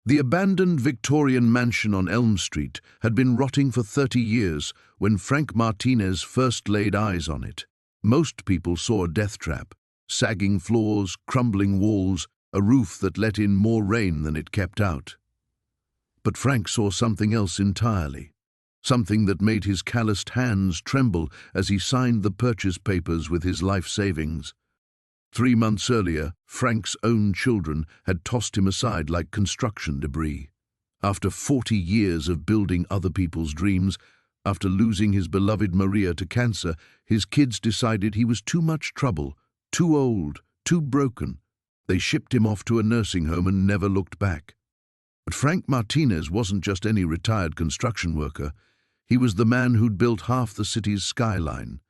The abandoned Victorian mansion on Elm Street had been rotting for 30 years when Frank Martinez first laid eyes on it. Most people saw a death trap: sagging floors, crumbling walls, a roof that let in more rain than it kept out. But Frank saw something else entirely, something that made his calloused hands tremble as he signed the purchase papers with his life savings. 3 months earlier, Frank's own children had tossed him aside like construction debris. After 40 years of building other people's dreams, after losing his beloved Maria to cancer, his kids decided he was too much trouble, too old, too broken. They shipped him off to a nursing home and never looked back. But Frank Martinez wasn't just any retired construction worker. He was the man who'd built half the city's skyline,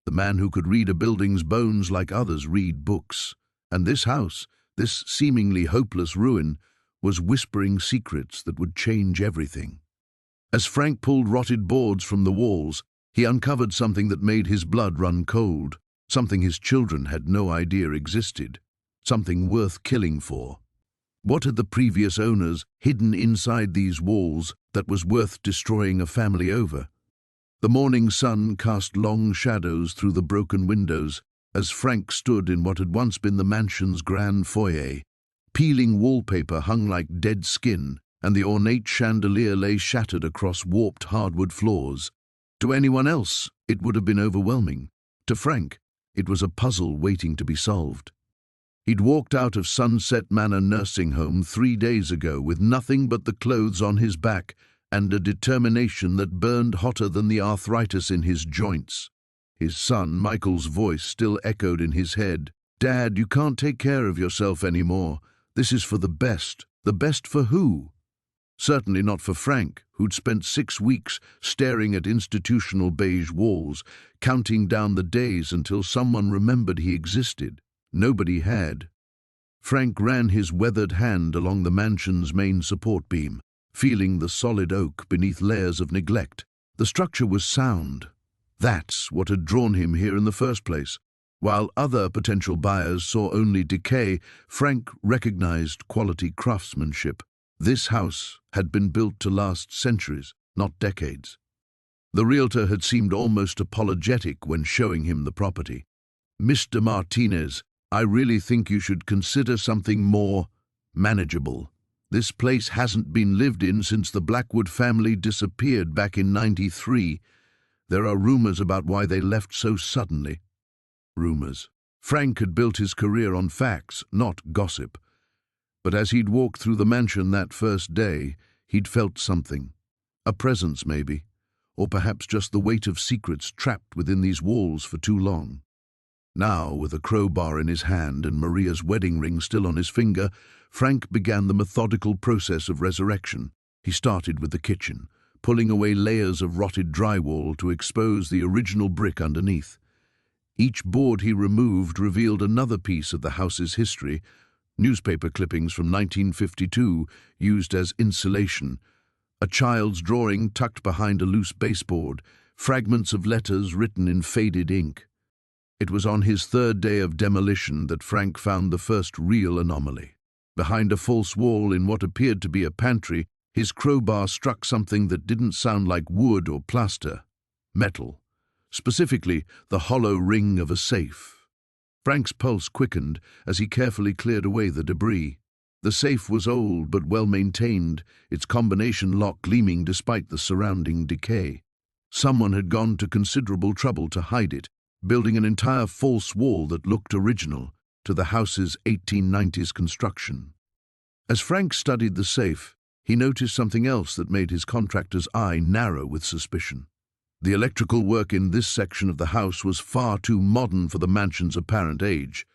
the man who could read a building's bones like others read books. And this house, this seemingly hopeless ruin, was whispering secrets that would change everything. As Frank pulled rotted boards from the walls, he uncovered something that made his blood run cold, something his children had no idea existed, something worth killing for. What had the previous owners hidden inside these walls that was worth destroying a family over? The morning sun cast long shadows through the broken windows as Frank stood in what had once been the mansion's grand foyer. Peeling wallpaper hung like dead skin, and the ornate chandelier lay shattered across warped hardwood floors. To anyone else, it would have been overwhelming. To Frank, it was a puzzle waiting to be solved. He'd walked out of Sunset Manor nursing home 3 days ago with nothing but the clothes on his back and a determination that burned hotter than the arthritis in his joints. His son, Michael's voice, still echoed in his head. "Dad, you can't take care of yourself anymore. This is for the best. The best for who?" Certainly not for Frank, who'd spent 6 weeks staring at institutional beige walls, counting down the days until someone remembered he existed. Nobody had. Frank ran his weathered hand along the mansion's main support beam, feeling the solid oak beneath layers of neglect. The structure was sound. That's what had drawn him here in the first place. While other potential buyers saw only decay, Frank recognized quality craftsmanship. This house had been built to last centuries, not decades. The realtor had seemed almost apologetic when showing him the property. "Mr. Martinez, I really think you should consider something more manageable. This place hasn't been lived in since the Blackwood family disappeared back in '93. There are rumors about why they left so suddenly." Rumors. Frank had built his career on facts, not gossip. But as he'd walked through the mansion that first day, he'd felt something. A presence, maybe. Or perhaps just the weight of secrets trapped within these walls for too long. Now, with a crowbar in his hand and Maria's wedding ring still on his finger, Frank began the methodical process of resurrection. He started with the kitchen, pulling away layers of rotted drywall to expose the original brick underneath. Each board he removed revealed another piece of the house's history: newspaper clippings from 1952 used as insulation, a child's drawing tucked behind a loose baseboard, fragments of letters written in faded ink. It was on his 3rd day of demolition that Frank found the first real anomaly. Behind a false wall in what appeared to be a pantry, his crowbar struck something that didn't sound like wood or plaster: metal. Specifically, the hollow ring of a safe. Frank's pulse quickened as he carefully cleared away the debris. The safe was old but well-maintained, its combination lock gleaming despite the surrounding decay. Someone had gone to considerable trouble to hide it, building an entire false wall that looked original to the house's 1890s construction. As Frank studied the safe, he noticed something else that made his contractor's eye narrow with suspicion. The electrical work in this section of the house was far too modern for the mansion's apparent age.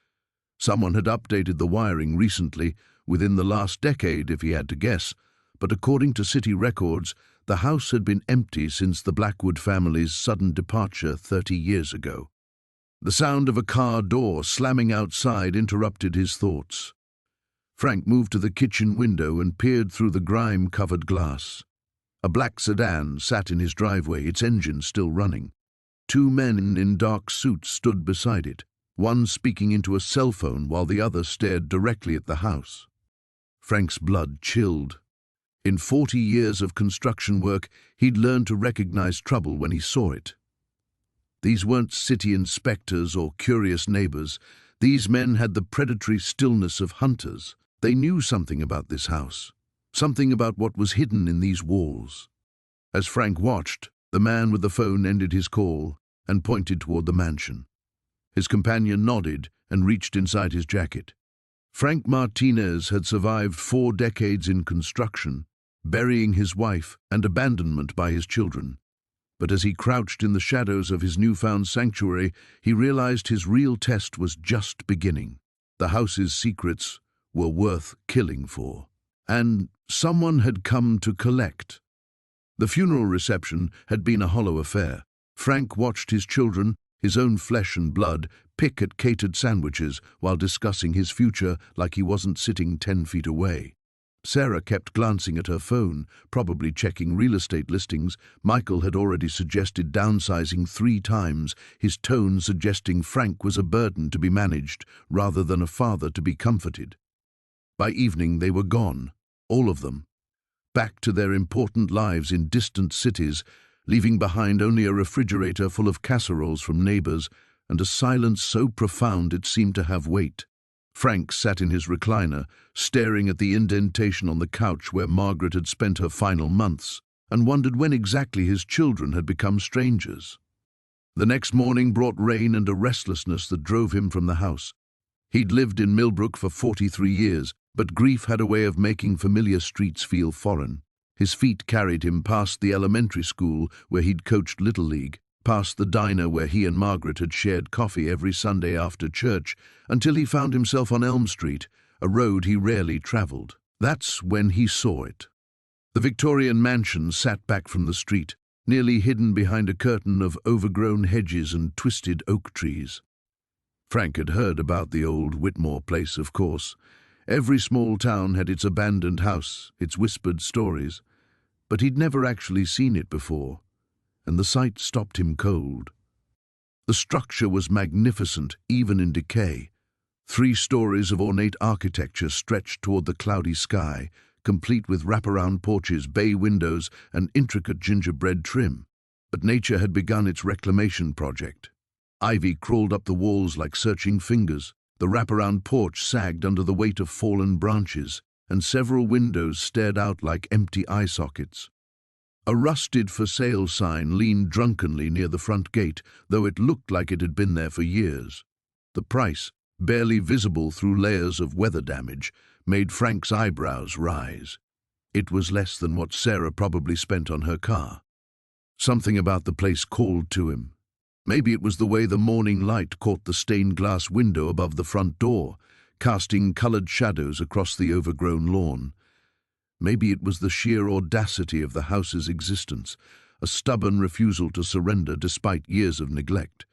Someone had updated the wiring recently, within the last decade if he had to guess, but according to city records, the house had been empty since the Blackwood family's sudden departure 30 years ago. The sound of a car door slamming outside interrupted his thoughts. Frank moved to the kitchen window and peered through the grime-covered glass. A black sedan sat in his driveway, its engine still running. 2 men in dark suits stood beside it, one speaking into a cell phone while the other stared directly at the house. Frank's blood chilled. In 40 years of construction work, he'd learned to recognize trouble when he saw it. These weren't city inspectors or curious neighbors. These men had the predatory stillness of hunters. They knew something about this house, something about what was hidden in these walls. As Frank watched, the man with the phone ended his call and pointed toward the mansion. His companion nodded and reached inside his jacket. Frank Martinez had survived 4 decades in construction, burying his wife and abandonment by his children. But as he crouched in the shadows of his newfound sanctuary, he realized his real test was just beginning. The house's secrets were worth killing for. And someone had come to collect. The funeral reception had been a hollow affair. Frank watched his children, his own flesh and blood, pick at catered sandwiches while discussing his future like he wasn't sitting 10 feet away. Sarah kept glancing at her phone, probably checking real estate listings. Michael had already suggested downsizing 3 times, his tone suggesting Frank was a burden to be managed rather than a father to be comforted. By evening they were gone, all of them, back to their important lives in distant cities, leaving behind only a refrigerator full of casseroles from neighbors and a silence so profound it seemed to have weight. Frank sat in his recliner, staring at the indentation on the couch where Margaret had spent her final months, and wondered when exactly his children had become strangers. The next morning brought rain and a restlessness that drove him from the house. He'd lived in Millbrook for 43 years, but grief had a way of making familiar streets feel foreign. His feet carried him past the elementary school where he'd coached Little League, past the diner where he and Margaret had shared coffee every Sunday after church, until he found himself on Elm Street, a road he rarely traveled. That's when he saw it. The Victorian mansion sat back from the street, nearly hidden behind a curtain of overgrown hedges and twisted oak trees. Frank had heard about the old Whitmore place, of course. Every small town had its abandoned house, its whispered stories, but he'd never actually seen it before, and the sight stopped him cold. The structure was magnificent, even in decay. 3 stories of ornate architecture stretched toward the cloudy sky, complete with wraparound porches, bay windows, and intricate gingerbread trim. But nature had begun its reclamation project. Ivy crawled up the walls like searching fingers. The wraparound porch sagged under the weight of fallen branches, and several windows stared out like empty eye sockets. A rusted for sale sign leaned drunkenly near the front gate, though it looked like it had been there for years. The price, barely visible through layers of weather damage, made Frank's eyebrows rise. It was less than what Sarah probably spent on her car. Something about the place called to him. Maybe it was the way the morning light caught the stained glass window above the front door, casting colored shadows across the overgrown lawn. Maybe it was the sheer audacity of the house's existence, a stubborn refusal to surrender despite years of neglect.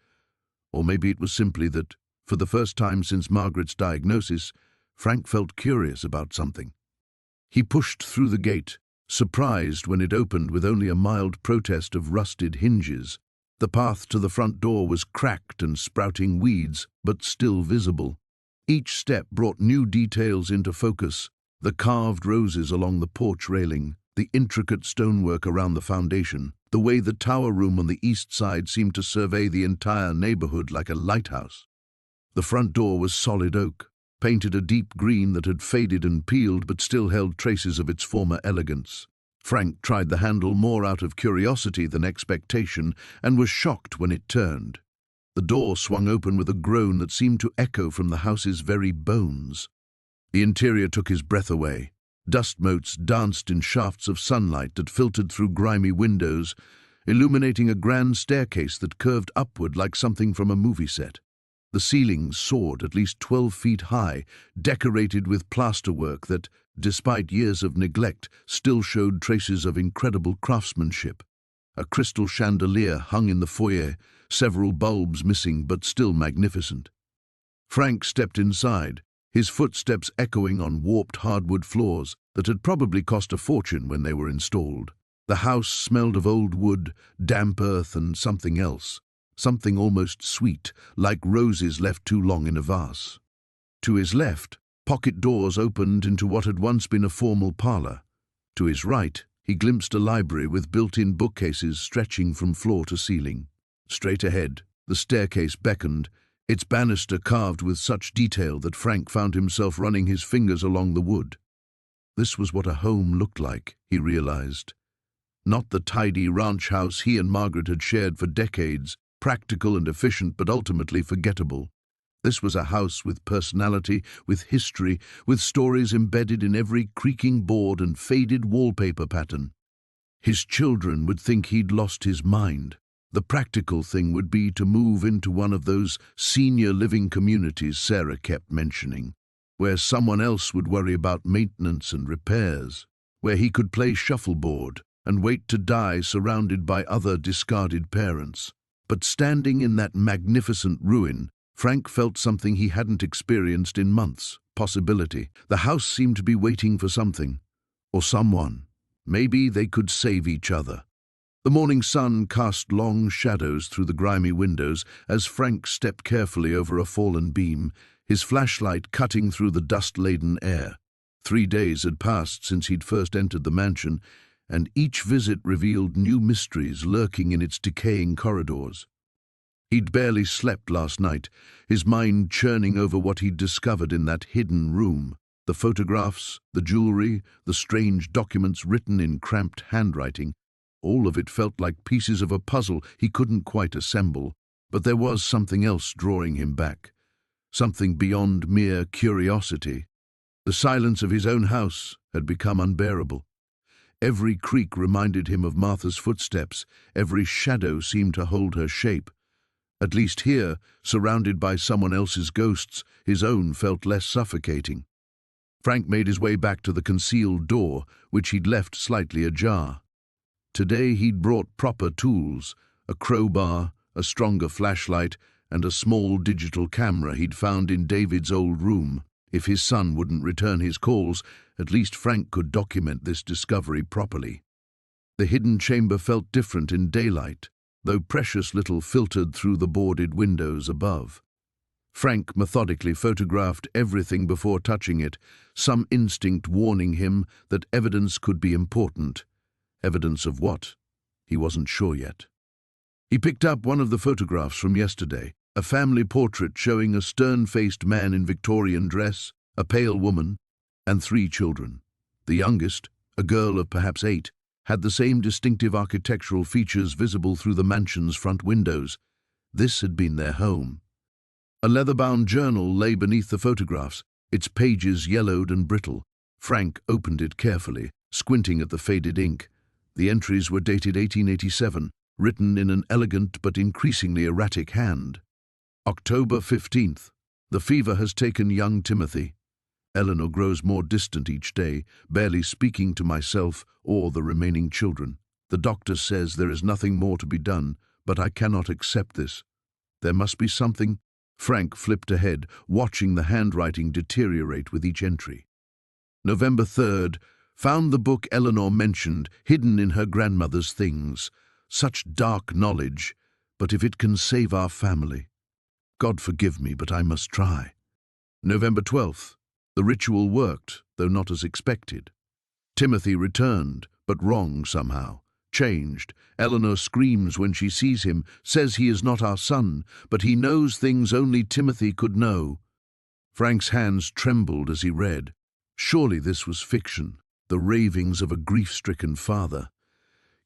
Or maybe it was simply that, for the first time since Margaret's diagnosis, Frank felt curious about something. He pushed through the gate, surprised when it opened with only a mild protest of rusted hinges. The path to the front door was cracked and sprouting weeds, but still visible. Each step brought new details into focus: the carved roses along the porch railing, the intricate stonework around the foundation, the way the tower room on the east side seemed to survey the entire neighborhood like a lighthouse. The front door was solid oak, painted a deep green that had faded and peeled but still held traces of its former elegance. Frank tried the handle more out of curiosity than expectation and was shocked when it turned. The door swung open with a groan that seemed to echo from the house's very bones. The interior took his breath away. Dust motes danced in shafts of sunlight that filtered through grimy windows, illuminating a grand staircase that curved upward like something from a movie set. The ceilings soared at least 12 feet high, decorated with plasterwork that, despite years of neglect, still showed traces of incredible craftsmanship. A crystal chandelier hung in the foyer, several bulbs missing but still magnificent. Frank stepped inside, his footsteps echoing on warped hardwood floors that had probably cost a fortune when they were installed. The house smelled of old wood, damp earth, and something else. Something almost sweet, like roses left too long in a vase. To his left, pocket doors opened into what had once been a formal parlor. To his right, he glimpsed a library with built-in bookcases stretching from floor to ceiling. Straight ahead, the staircase beckoned, its banister carved with such detail that Frank found himself running his fingers along the wood. This was what a home looked like, he realized. Not the tidy ranch house he and Margaret had shared for decades, practical and efficient but ultimately forgettable. This was a house with personality, with history, with stories embedded in every creaking board and faded wallpaper pattern. His children would think he'd lost his mind. The practical thing would be to move into one of those senior living communities Sarah kept mentioning, where someone else would worry about maintenance and repairs, where he could play shuffleboard and wait to die surrounded by other discarded parents. But standing in that magnificent ruin, Frank felt something he hadn't experienced in months: possibility. The house seemed to be waiting for something, or someone. Maybe they could save each other. The morning sun cast long shadows through the grimy windows as Frank stepped carefully over a fallen beam, his flashlight cutting through the dust-laden air. 3 days had passed since he'd first entered the mansion, and each visit revealed new mysteries lurking in its decaying corridors. He'd barely slept last night, his mind churning over what he'd discovered in that hidden room. The photographs, the jewelry, the strange documents written in cramped handwriting. All of it felt like pieces of a puzzle he couldn't quite assemble. But there was something else drawing him back. Something beyond mere curiosity. The silence of his own house had become unbearable. Every creak reminded him of Martha's footsteps. Every shadow seemed to hold her shape. At least here, surrounded by someone else's ghosts, his own felt less suffocating. Frank made his way back to the concealed door, which he'd left slightly ajar. Today he'd brought proper tools: a crowbar, a stronger flashlight, and a small digital camera he'd found in David's old room. If his son wouldn't return his calls, at least Frank could document this discovery properly. The hidden chamber felt different in daylight, though precious little filtered through the boarded windows above. Frank methodically photographed everything before touching it, some instinct warning him that evidence could be important. Evidence of what? He wasn't sure yet. He picked up one of the photographs from yesterday, a family portrait showing a stern-faced man in Victorian dress, a pale woman, and 3 children. The youngest, a girl of perhaps 8, had the same distinctive architectural features visible through the mansion's front windows. This had been their home. A leather-bound journal lay beneath the photographs, its pages yellowed and brittle. Frank opened it carefully, squinting at the faded ink. The entries were dated 1887, written in an elegant but increasingly erratic hand. October 15th. The fever has taken young Timothy. Eleanor grows more distant each day, barely speaking to myself or the remaining children. The doctor says there is nothing more to be done, but I cannot accept this. There must be something. Frank flipped ahead, watching the handwriting deteriorate with each entry. November 3rd. Found the book Eleanor mentioned, hidden in her grandmother's things. Such dark knowledge, but if it can save our family. God forgive me, but I must try. November 12th. The ritual worked, though not as expected. Timothy returned, but wrong somehow. Changed. Eleanor screams when she sees him, says he is not our son, but he knows things only Timothy could know. Frank's hands trembled as he read. Surely this was fiction, the ravings of a grief-stricken father.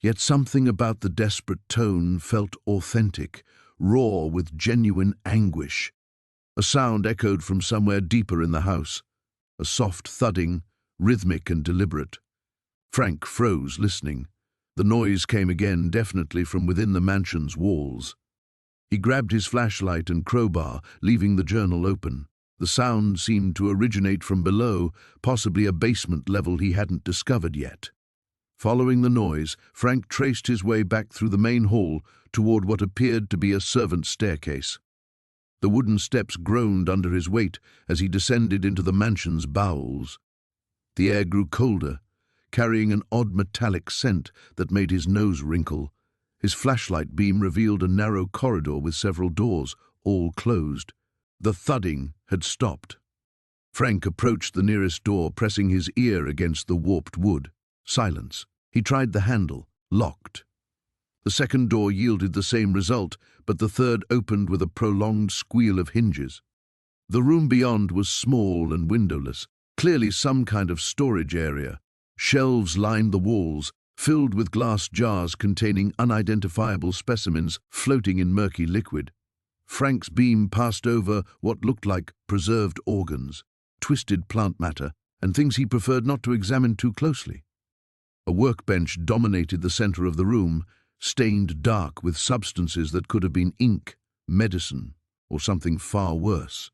Yet something about the desperate tone felt authentic, raw with genuine anguish. A sound echoed from somewhere deeper in the house. A soft thudding, rhythmic and deliberate. Frank froze, listening. The noise came again, definitely from within the mansion's walls. He grabbed his flashlight and crowbar, leaving the journal open. The sound seemed to originate from below, possibly a basement level he hadn't discovered yet. Following the noise, Frank traced his way back through the main hall toward what appeared to be a servant's staircase. The wooden steps groaned under his weight as he descended into the mansion's bowels. The air grew colder, carrying an odd metallic scent that made his nose wrinkle. His flashlight beam revealed a narrow corridor with several doors, all closed. The thudding had stopped. Frank approached the nearest door, pressing his ear against the warped wood. Silence. He tried the handle. Locked. The second door yielded the same result, but the third opened with a prolonged squeal of hinges. The room beyond was small and windowless, clearly some kind of storage area. Shelves lined the walls, filled with glass jars containing unidentifiable specimens floating in murky liquid. Frank's beam passed over what looked like preserved organs, twisted plant matter, and things he preferred not to examine too closely. A workbench dominated the center of the room, stained dark with substances that could have been ink, medicine, or something far worse.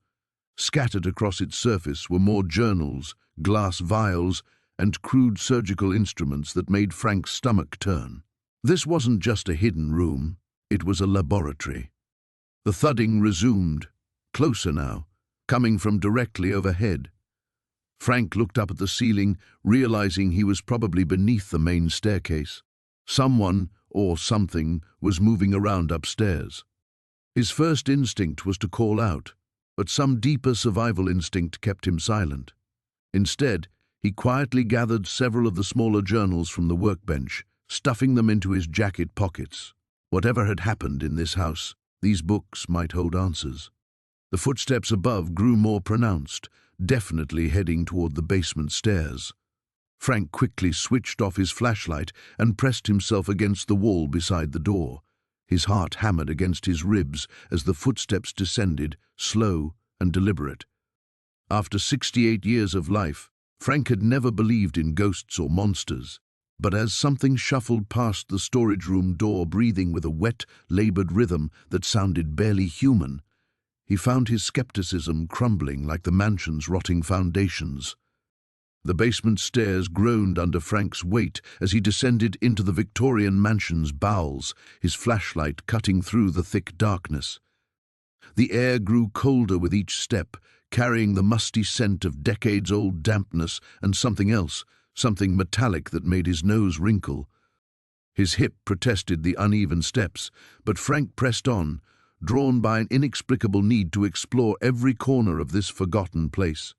Scattered across its surface were more journals, glass vials, and crude surgical instruments that made Frank's stomach turn. This wasn't just a hidden room, it was a laboratory. The thudding resumed, closer now, coming from directly overhead. Frank looked up at the ceiling, realizing he was probably beneath the main staircase. Someone, or something, was moving around upstairs. His first instinct was to call out, but some deeper survival instinct kept him silent. Instead, he quietly gathered several of the smaller journals from the workbench, stuffing them into his jacket pockets. Whatever had happened in this house, these books might hold answers. The footsteps above grew more pronounced, definitely heading toward the basement stairs. Frank quickly switched off his flashlight and pressed himself against the wall beside the door. His heart hammered against his ribs as the footsteps descended, slow and deliberate. After 68 years of life, Frank had never believed in ghosts or monsters, but as something shuffled past the storage room door, breathing with a wet, labored rhythm that sounded barely human, he found his skepticism crumbling like the mansion's rotting foundations. The basement stairs groaned under Frank's weight as he descended into the Victorian mansion's bowels, his flashlight cutting through the thick darkness. The air grew colder with each step, carrying the musty scent of decades-old dampness and something else, something metallic that made his nose wrinkle. His hip protested the uneven steps, but Frank pressed on, drawn by an inexplicable need to explore every corner of this forgotten place.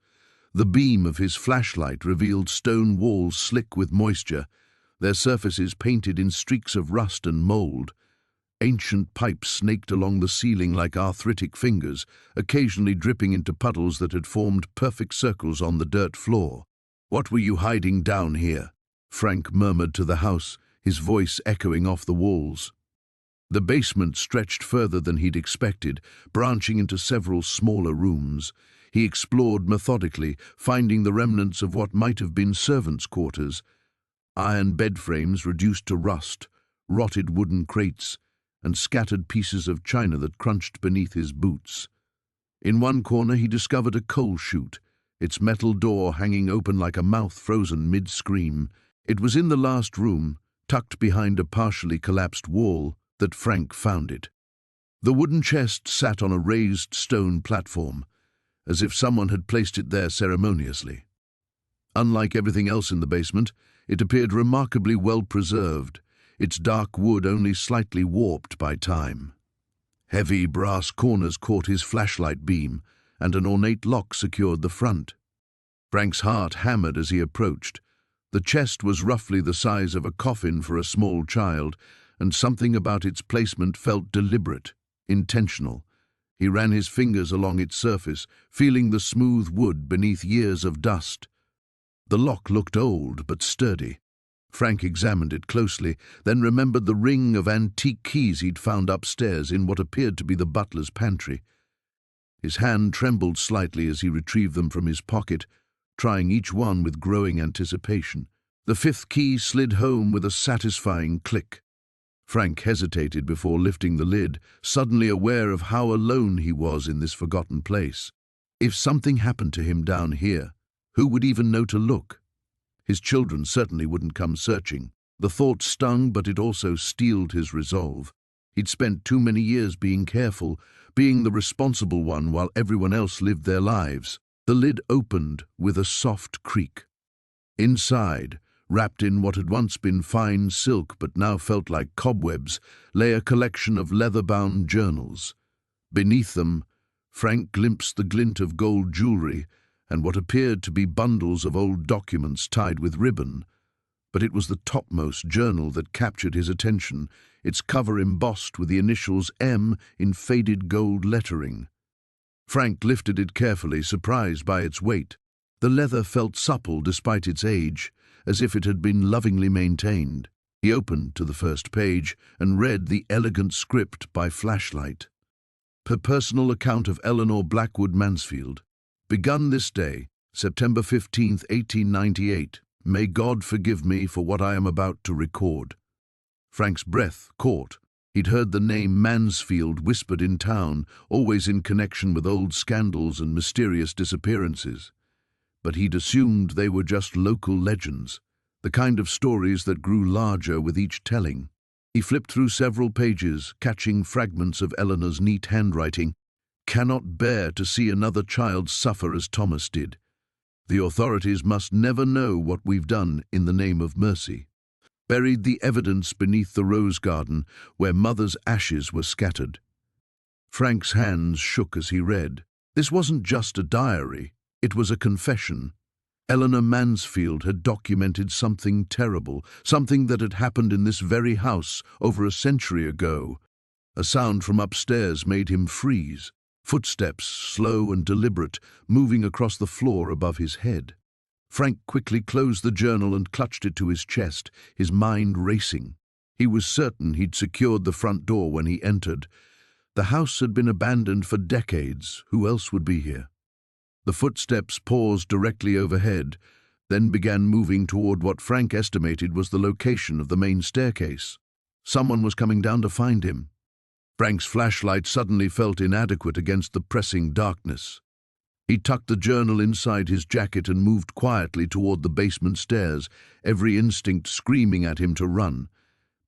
The beam of his flashlight revealed stone walls slick with moisture, their surfaces painted in streaks of rust and mold. Ancient pipes snaked along the ceiling like arthritic fingers, occasionally dripping into puddles that had formed perfect circles on the dirt floor. "What were you hiding down here?" Frank murmured to the house, his voice echoing off the walls. The basement stretched further than he'd expected, branching into several smaller rooms. He explored methodically, finding the remnants of what might have been servants' quarters. Iron bed frames reduced to rust, rotted wooden crates, and scattered pieces of china that crunched beneath his boots. In one corner he discovered a coal chute, its metal door hanging open like a mouth frozen mid-scream. It was in the last room, tucked behind a partially collapsed wall, that Frank found it. The wooden chest sat on a raised stone platform, as if someone had placed it there ceremoniously. Unlike everything else in the basement, it appeared remarkably well preserved, its dark wood only slightly warped by time. Heavy brass corners caught his flashlight beam, and an ornate lock secured the front. Frank's heart hammered as he approached. The chest was roughly the size of a coffin for a small child, and something about its placement felt deliberate, intentional. He ran his fingers along its surface, feeling the smooth wood beneath years of dust. The lock looked old but sturdy. Frank examined it closely, then remembered the ring of antique keys he'd found upstairs in what appeared to be the butler's pantry. His hand trembled slightly as he retrieved them from his pocket, trying each one with growing anticipation. The fifth key slid home with a satisfying click. Frank hesitated before lifting the lid, suddenly aware of how alone he was in this forgotten place. If something happened to him down here, who would even know to look? His children certainly wouldn't come searching. The thought stung, but it also steeled his resolve. He'd spent too many years being careful, being the responsible one while everyone else lived their lives. The lid opened with a soft creak. Inside, wrapped in what had once been fine silk but now felt like cobwebs, lay a collection of leather-bound journals. Beneath them, Frank glimpsed the glint of gold jewelry and what appeared to be bundles of old documents tied with ribbon. But it was the topmost journal that captured his attention, its cover embossed with the initials M in faded gold lettering. Frank lifted it carefully, surprised by its weight. The leather felt supple despite its age, as if it had been lovingly maintained. He opened to the first page and read the elegant script by flashlight. Per personal account of Eleanor Blackwood Mansfield. Begun this day, September 15, 1898. May God forgive me for what I am about to record. Frank's breath caught. He'd heard the name Mansfield whispered in town, always in connection with old scandals and mysterious disappearances. But he'd assumed they were just local legends, the kind of stories that grew larger with each telling. He flipped through several pages, catching fragments of Eleanor's neat handwriting. Cannot bear to see another child suffer as Thomas did. The authorities must never know what we've done in the name of mercy. Buried the evidence beneath the rose garden where Mother's ashes were scattered. Frank's hands shook as he read. This wasn't just a diary, it was a confession. Eleanor Mansfield had documented something terrible, something that had happened in this very house over a century ago. A sound from upstairs made him freeze. Footsteps, slow and deliberate, moving across the floor above his head. Frank quickly closed the journal and clutched it to his chest, his mind racing. He was certain he'd secured the front door when he entered. The house had been abandoned for decades. Who else would be here? The footsteps paused directly overhead, then began moving toward what Frank estimated was the location of the main staircase. Someone was coming down to find him. Frank's flashlight suddenly felt inadequate against the pressing darkness. He tucked the journal inside his jacket and moved quietly toward the basement stairs, every instinct screaming at him to run.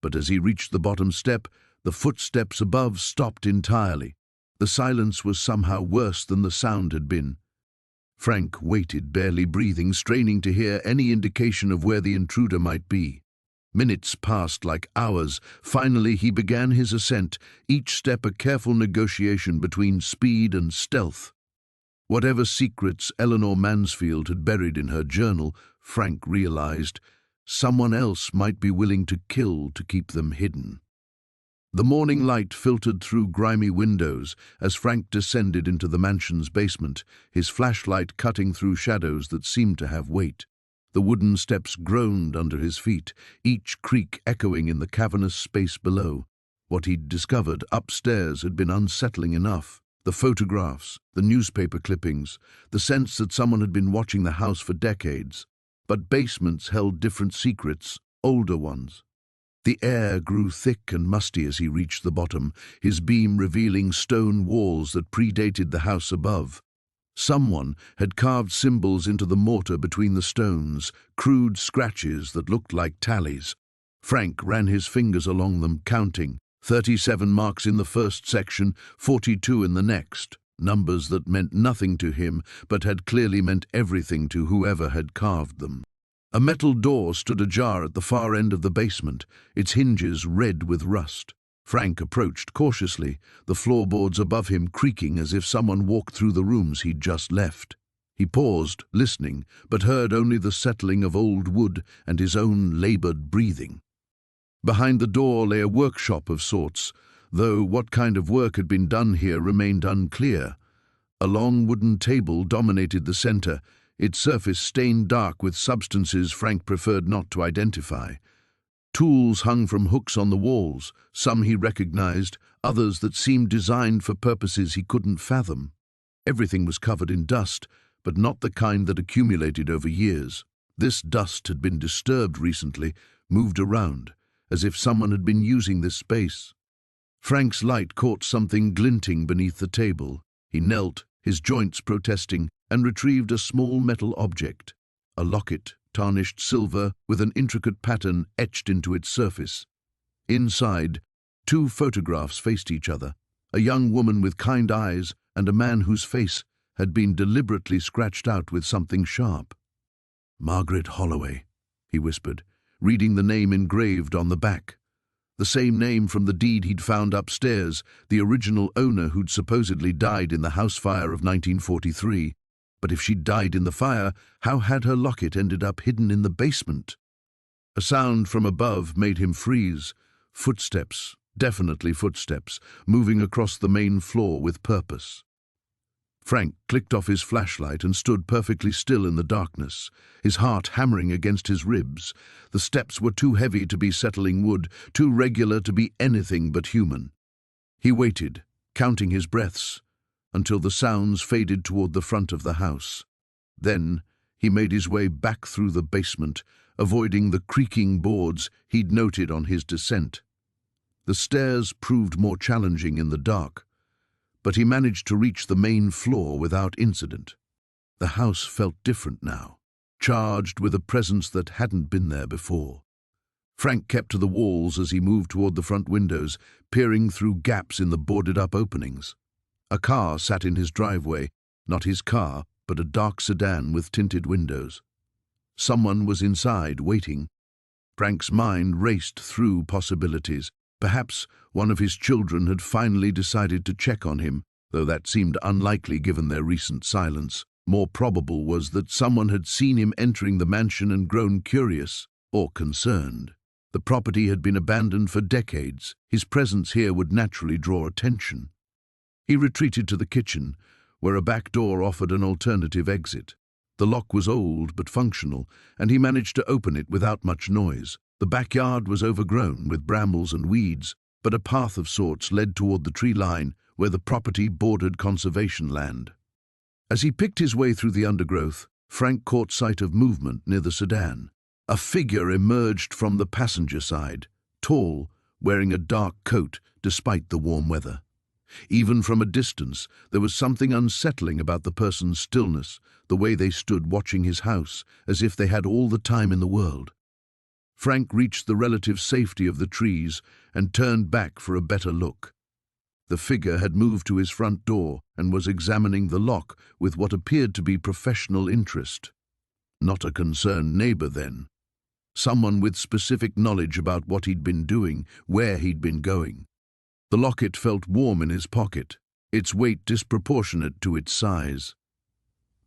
But as he reached the bottom step, the footsteps above stopped entirely. The silence was somehow worse than the sound had been. Frank waited, barely breathing, straining to hear any indication of where the intruder might be. Minutes passed like hours. Finally, he began his ascent, each step a careful negotiation between speed and stealth. Whatever secrets Eleanor Mansfield had buried in her journal, Frank realized, someone else might be willing to kill to keep them hidden. The morning light filtered through grimy windows as Frank descended into the mansion's basement, his flashlight cutting through shadows that seemed to have weight. The wooden steps groaned under his feet, each creak echoing in the cavernous space below. What he'd discovered upstairs had been unsettling enough. The photographs, the newspaper clippings, the sense that someone had been watching the house for decades. But basements held different secrets, older ones. The air grew thick and musty as he reached the bottom, his beam revealing stone walls that predated the house above. Someone had carved symbols into the mortar between the stones, crude scratches that looked like tallies. Frank ran his fingers along them, counting. 37 marks in the first section, 42 in the next. Numbers that meant nothing to him, but had clearly meant everything to whoever had carved them. A metal door stood ajar at the far end of the basement, its hinges red with rust. Frank approached cautiously, the floorboards above him creaking as if someone walked through the rooms he'd just left. He paused, listening, but heard only the settling of old wood and his own labored breathing. Behind the door lay a workshop of sorts, though what kind of work had been done here remained unclear. A long wooden table dominated the center, its surface stained dark with substances Frank preferred not to identify. Tools hung from hooks on the walls, some he recognized, others that seemed designed for purposes he couldn't fathom. Everything was covered in dust, but not the kind that accumulated over years. This dust had been disturbed recently, moved around, as if someone had been using this space. Frank's light caught something glinting beneath the table. He knelt, his joints protesting, and retrieved a small metal object, a locket, tarnished silver with an intricate pattern etched into its surface. Inside, two photographs faced each other, a young woman with kind eyes and a man whose face had been deliberately scratched out with something sharp. "Margaret Holloway," he whispered, reading the name engraved on the back. The same name from the deed he'd found upstairs, the original owner who'd supposedly died in the house fire of 1943. But if she'd died in the fire, how had her locket ended up hidden in the basement? A sound from above made him freeze. Footsteps, definitely footsteps, moving across the main floor with purpose. Frank clicked off his flashlight and stood perfectly still in the darkness, his heart hammering against his ribs. The steps were too heavy to be settling wood, too regular to be anything but human. He waited, counting his breaths, until the sounds faded toward the front of the house. Then he made his way back through the basement, avoiding the creaking boards he'd noted on his descent. The stairs proved more challenging in the dark, but he managed to reach the main floor without incident. The house felt different now, charged with a presence that hadn't been there before. Frank kept to the walls as he moved toward the front windows, peering through gaps in the boarded-up openings. A car sat in his driveway, not his car, but a dark sedan with tinted windows. Someone was inside, waiting. Frank's mind raced through possibilities. Perhaps one of his children had finally decided to check on him, though that seemed unlikely given their recent silence. More probable was that someone had seen him entering the mansion and grown curious or concerned. The property had been abandoned for decades. His presence here would naturally draw attention. He retreated to the kitchen, where a back door offered an alternative exit. The lock was old but functional, and he managed to open it without much noise. The backyard was overgrown with brambles and weeds, but a path of sorts led toward the tree line where the property bordered conservation land. As he picked his way through the undergrowth, Frank caught sight of movement near the sedan. A figure emerged from the passenger side, tall, wearing a dark coat despite the warm weather. Even from a distance, there was something unsettling about the person's stillness, the way they stood watching his house, as if they had all the time in the world. Frank reached the relative safety of the trees and turned back for a better look. The figure had moved to his front door and was examining the lock with what appeared to be professional interest. Not a concerned neighbor, then. Someone with specific knowledge about what he'd been doing, where he'd been going. The locket felt warm in his pocket, its weight disproportionate to its size.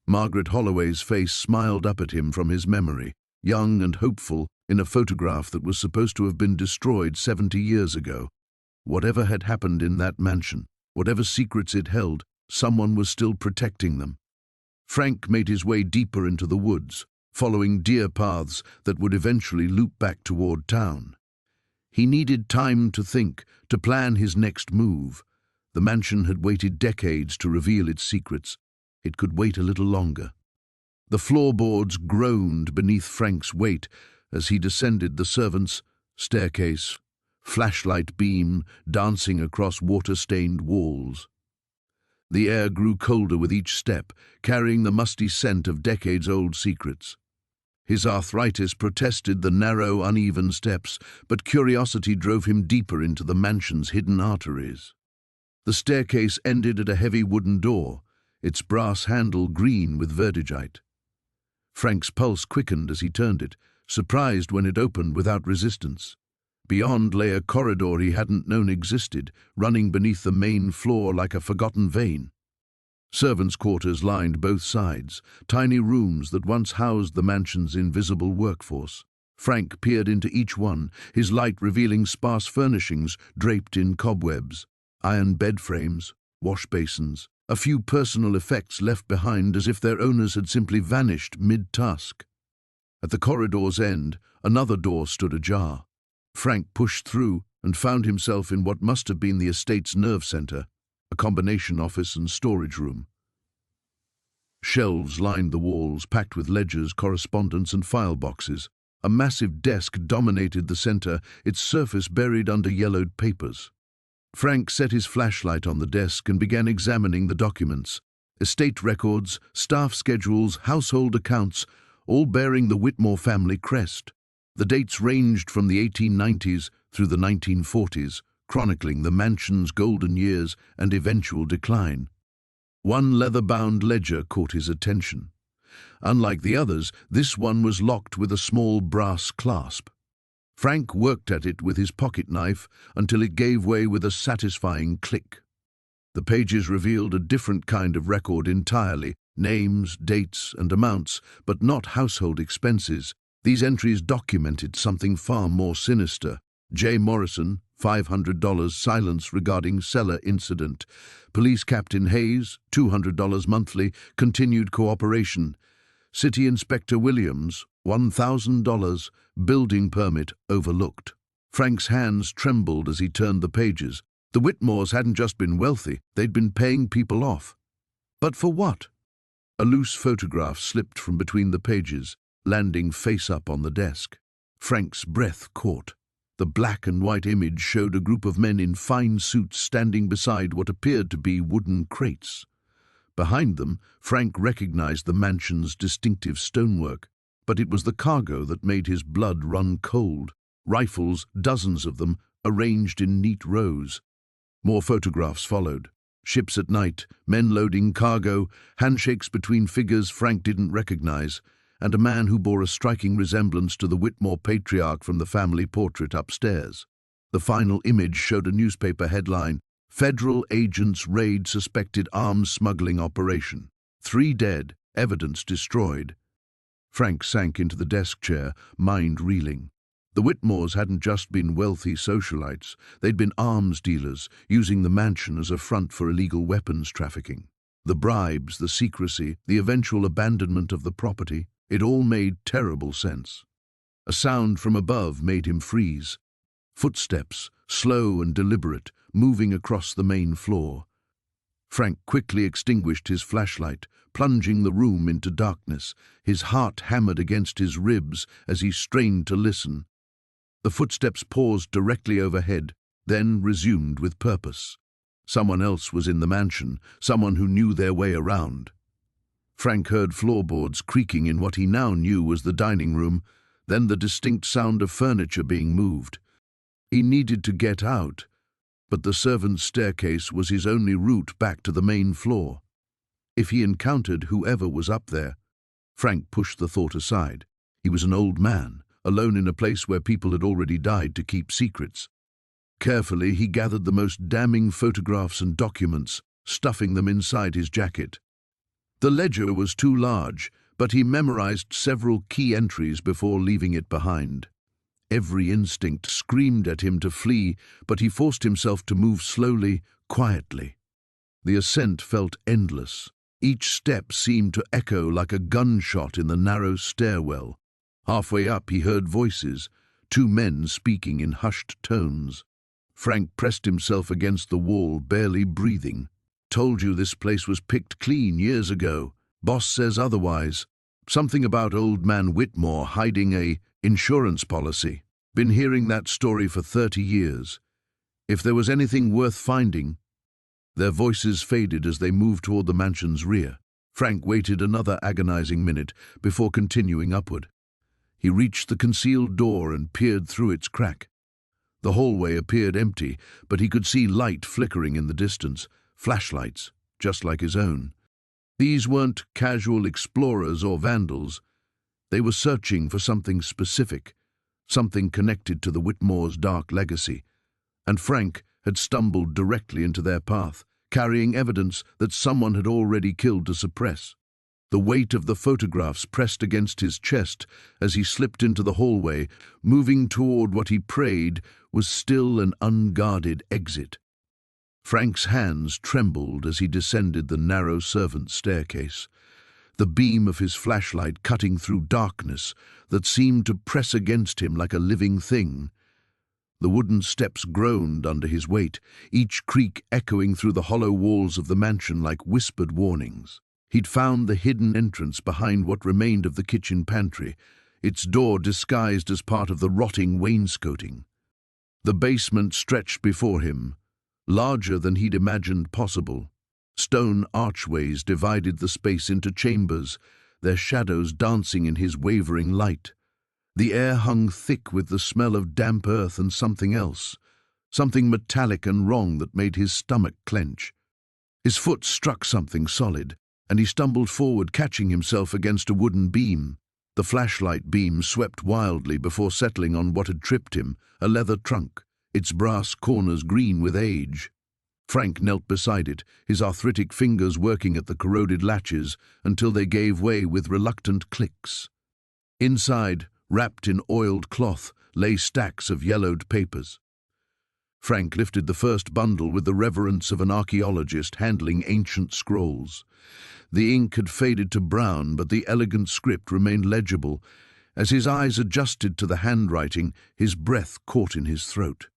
Margaret Holloway's face smiled up at him from his memory, young and hopeful, in a photograph that was supposed to have been destroyed 70 years ago. Whatever had happened in that mansion, whatever secrets it held, someone was still protecting them. Frank made his way deeper into the woods, following deer paths that would eventually loop back toward town. He needed time to think, to plan his next move. The mansion had waited decades to reveal its secrets. It could wait a little longer. The floorboards groaned beneath Frank's weight as he descended the servants' staircase, flashlight beam dancing across water-stained walls. The air grew colder with each step, carrying the musty scent of decades-old secrets. His arthritis protested the narrow, uneven steps, but curiosity drove him deeper into the mansion's hidden arteries. The staircase ended at a heavy wooden door, its brass handle green with verdigite. Frank's pulse quickened as he turned it, surprised when it opened without resistance. Beyond lay a corridor he hadn't known existed, running beneath the main floor like a forgotten vein. Servants' quarters lined both sides, tiny rooms that once housed the mansion's invisible workforce. Frank peered into each one, his light revealing sparse furnishings draped in cobwebs, iron bed frames, wash basins, a few personal effects left behind as if their owners had simply vanished mid-task. At the corridor's end, another door stood ajar. Frank pushed through and found himself in what must have been the estate's nerve center, a combination office and storage room. Shelves lined the walls, packed with ledgers, correspondence, and file boxes. A massive desk dominated the center, its surface buried under yellowed papers. Frank set his flashlight on the desk and began examining the documents. Estate records, staff schedules, household accounts, all bearing the Whitmore family crest. The dates ranged from the 1890s through the 1940s, chronicling the mansion's golden years and eventual decline. One leather-bound ledger caught his attention. Unlike the others, this one was locked with a small brass clasp. Frank worked at it with his pocket knife until it gave way with a satisfying click. The pages revealed a different kind of record entirely, names, dates, and amounts, but not household expenses, These entries documented something far more sinister. J. Morrison, $500 silence regarding cellar incident. Police Captain Hayes, $200 monthly, continued cooperation. City Inspector Williams, $1,000, building permit overlooked. Frank's hands trembled as he turned the pages. The Whitmores hadn't just been wealthy, they'd been paying people off. But for what? A loose photograph slipped from between the pages, landing face up on the desk. Frank's breath caught. The black and white image showed a group of men in fine suits standing beside what appeared to be wooden crates. Behind them, Frank recognized the mansion's distinctive stonework, but it was the cargo that made his blood run cold. Rifles, dozens of them, arranged in neat rows. More photographs followed. Ships at night, men loading cargo, handshakes between figures Frank didn't recognize, and a man who bore a striking resemblance to the Whitmore patriarch from the family portrait upstairs. The final image showed a newspaper headline, "Federal Agents Raid Suspected Arms Smuggling Operation. 3 Dead, Evidence Destroyed." Frank sank into the desk chair, mind reeling. The Whitmores hadn't just been wealthy socialites, they'd been arms dealers, using the mansion as a front for illegal weapons trafficking. The bribes, the secrecy, the eventual abandonment of the property, it all made terrible sense. A sound from above made him freeze. Footsteps, slow and deliberate, moving across the main floor. Frank quickly extinguished his flashlight, plunging the room into darkness. His heart hammered against his ribs as he strained to listen. The footsteps paused directly overhead, then resumed with purpose. Someone else was in the mansion, someone who knew their way around. Frank heard floorboards creaking in what he now knew was the dining room, then the distinct sound of furniture being moved. He needed to get out, but the servants' staircase was his only route back to the main floor. If he encountered whoever was up there, Frank pushed the thought aside. He was an old man, alone in a place where people had already died to keep secrets. Carefully, he gathered the most damning photographs and documents, stuffing them inside his jacket. The ledger was too large, but he memorized several key entries before leaving it behind. Every instinct screamed at him to flee, but he forced himself to move slowly, quietly. The ascent felt endless. Each step seemed to echo like a gunshot in the narrow stairwell. Halfway up, he heard voices, 2 men speaking in hushed tones. Frank pressed himself against the wall, barely breathing. "Told you this place was picked clean years ago. Boss says otherwise. Something about old man Whitmore hiding a insurance policy. Been hearing that story for 30 years. If there was anything worth finding..." Their voices faded as they moved toward the mansion's rear. Frank waited another agonizing minute before continuing upward. He reached the concealed door and peered through its crack. The hallway appeared empty, but he could see light flickering in the distance, flashlights, just like his own. These weren't casual explorers or vandals. They were searching for something specific, something connected to the Whitmores' dark legacy, and Frank had stumbled directly into their path, carrying evidence that someone had already killed to suppress. The weight of the photographs pressed against his chest as he slipped into the hallway, moving toward what he prayed was still an unguarded exit. Frank's hands trembled as he descended the narrow servants' staircase, the beam of his flashlight cutting through darkness that seemed to press against him like a living thing. The wooden steps groaned under his weight, each creak echoing through the hollow walls of the mansion like whispered warnings. He'd found the hidden entrance behind what remained of the kitchen pantry, its door disguised as part of the rotting wainscoting. The basement stretched before him, larger than he'd imagined possible. Stone archways divided the space into chambers, their shadows dancing in his wavering light. The air hung thick with the smell of damp earth and something else, something metallic and wrong that made his stomach clench. His foot struck something solid, and he stumbled forward, catching himself against a wooden beam. The flashlight beam swept wildly before settling on what had tripped him, a leather trunk, its brass corners green with age. Frank knelt beside it, his arthritic fingers working at the corroded latches until they gave way with reluctant clicks. Inside, Wrapped in oiled cloth lay stacks of yellowed papers. Frank lifted the first bundle with the reverence of an archaeologist handling ancient scrolls. The ink had faded to brown, but the elegant script remained legible. As his eyes adjusted to the handwriting, his breath caught in his throat.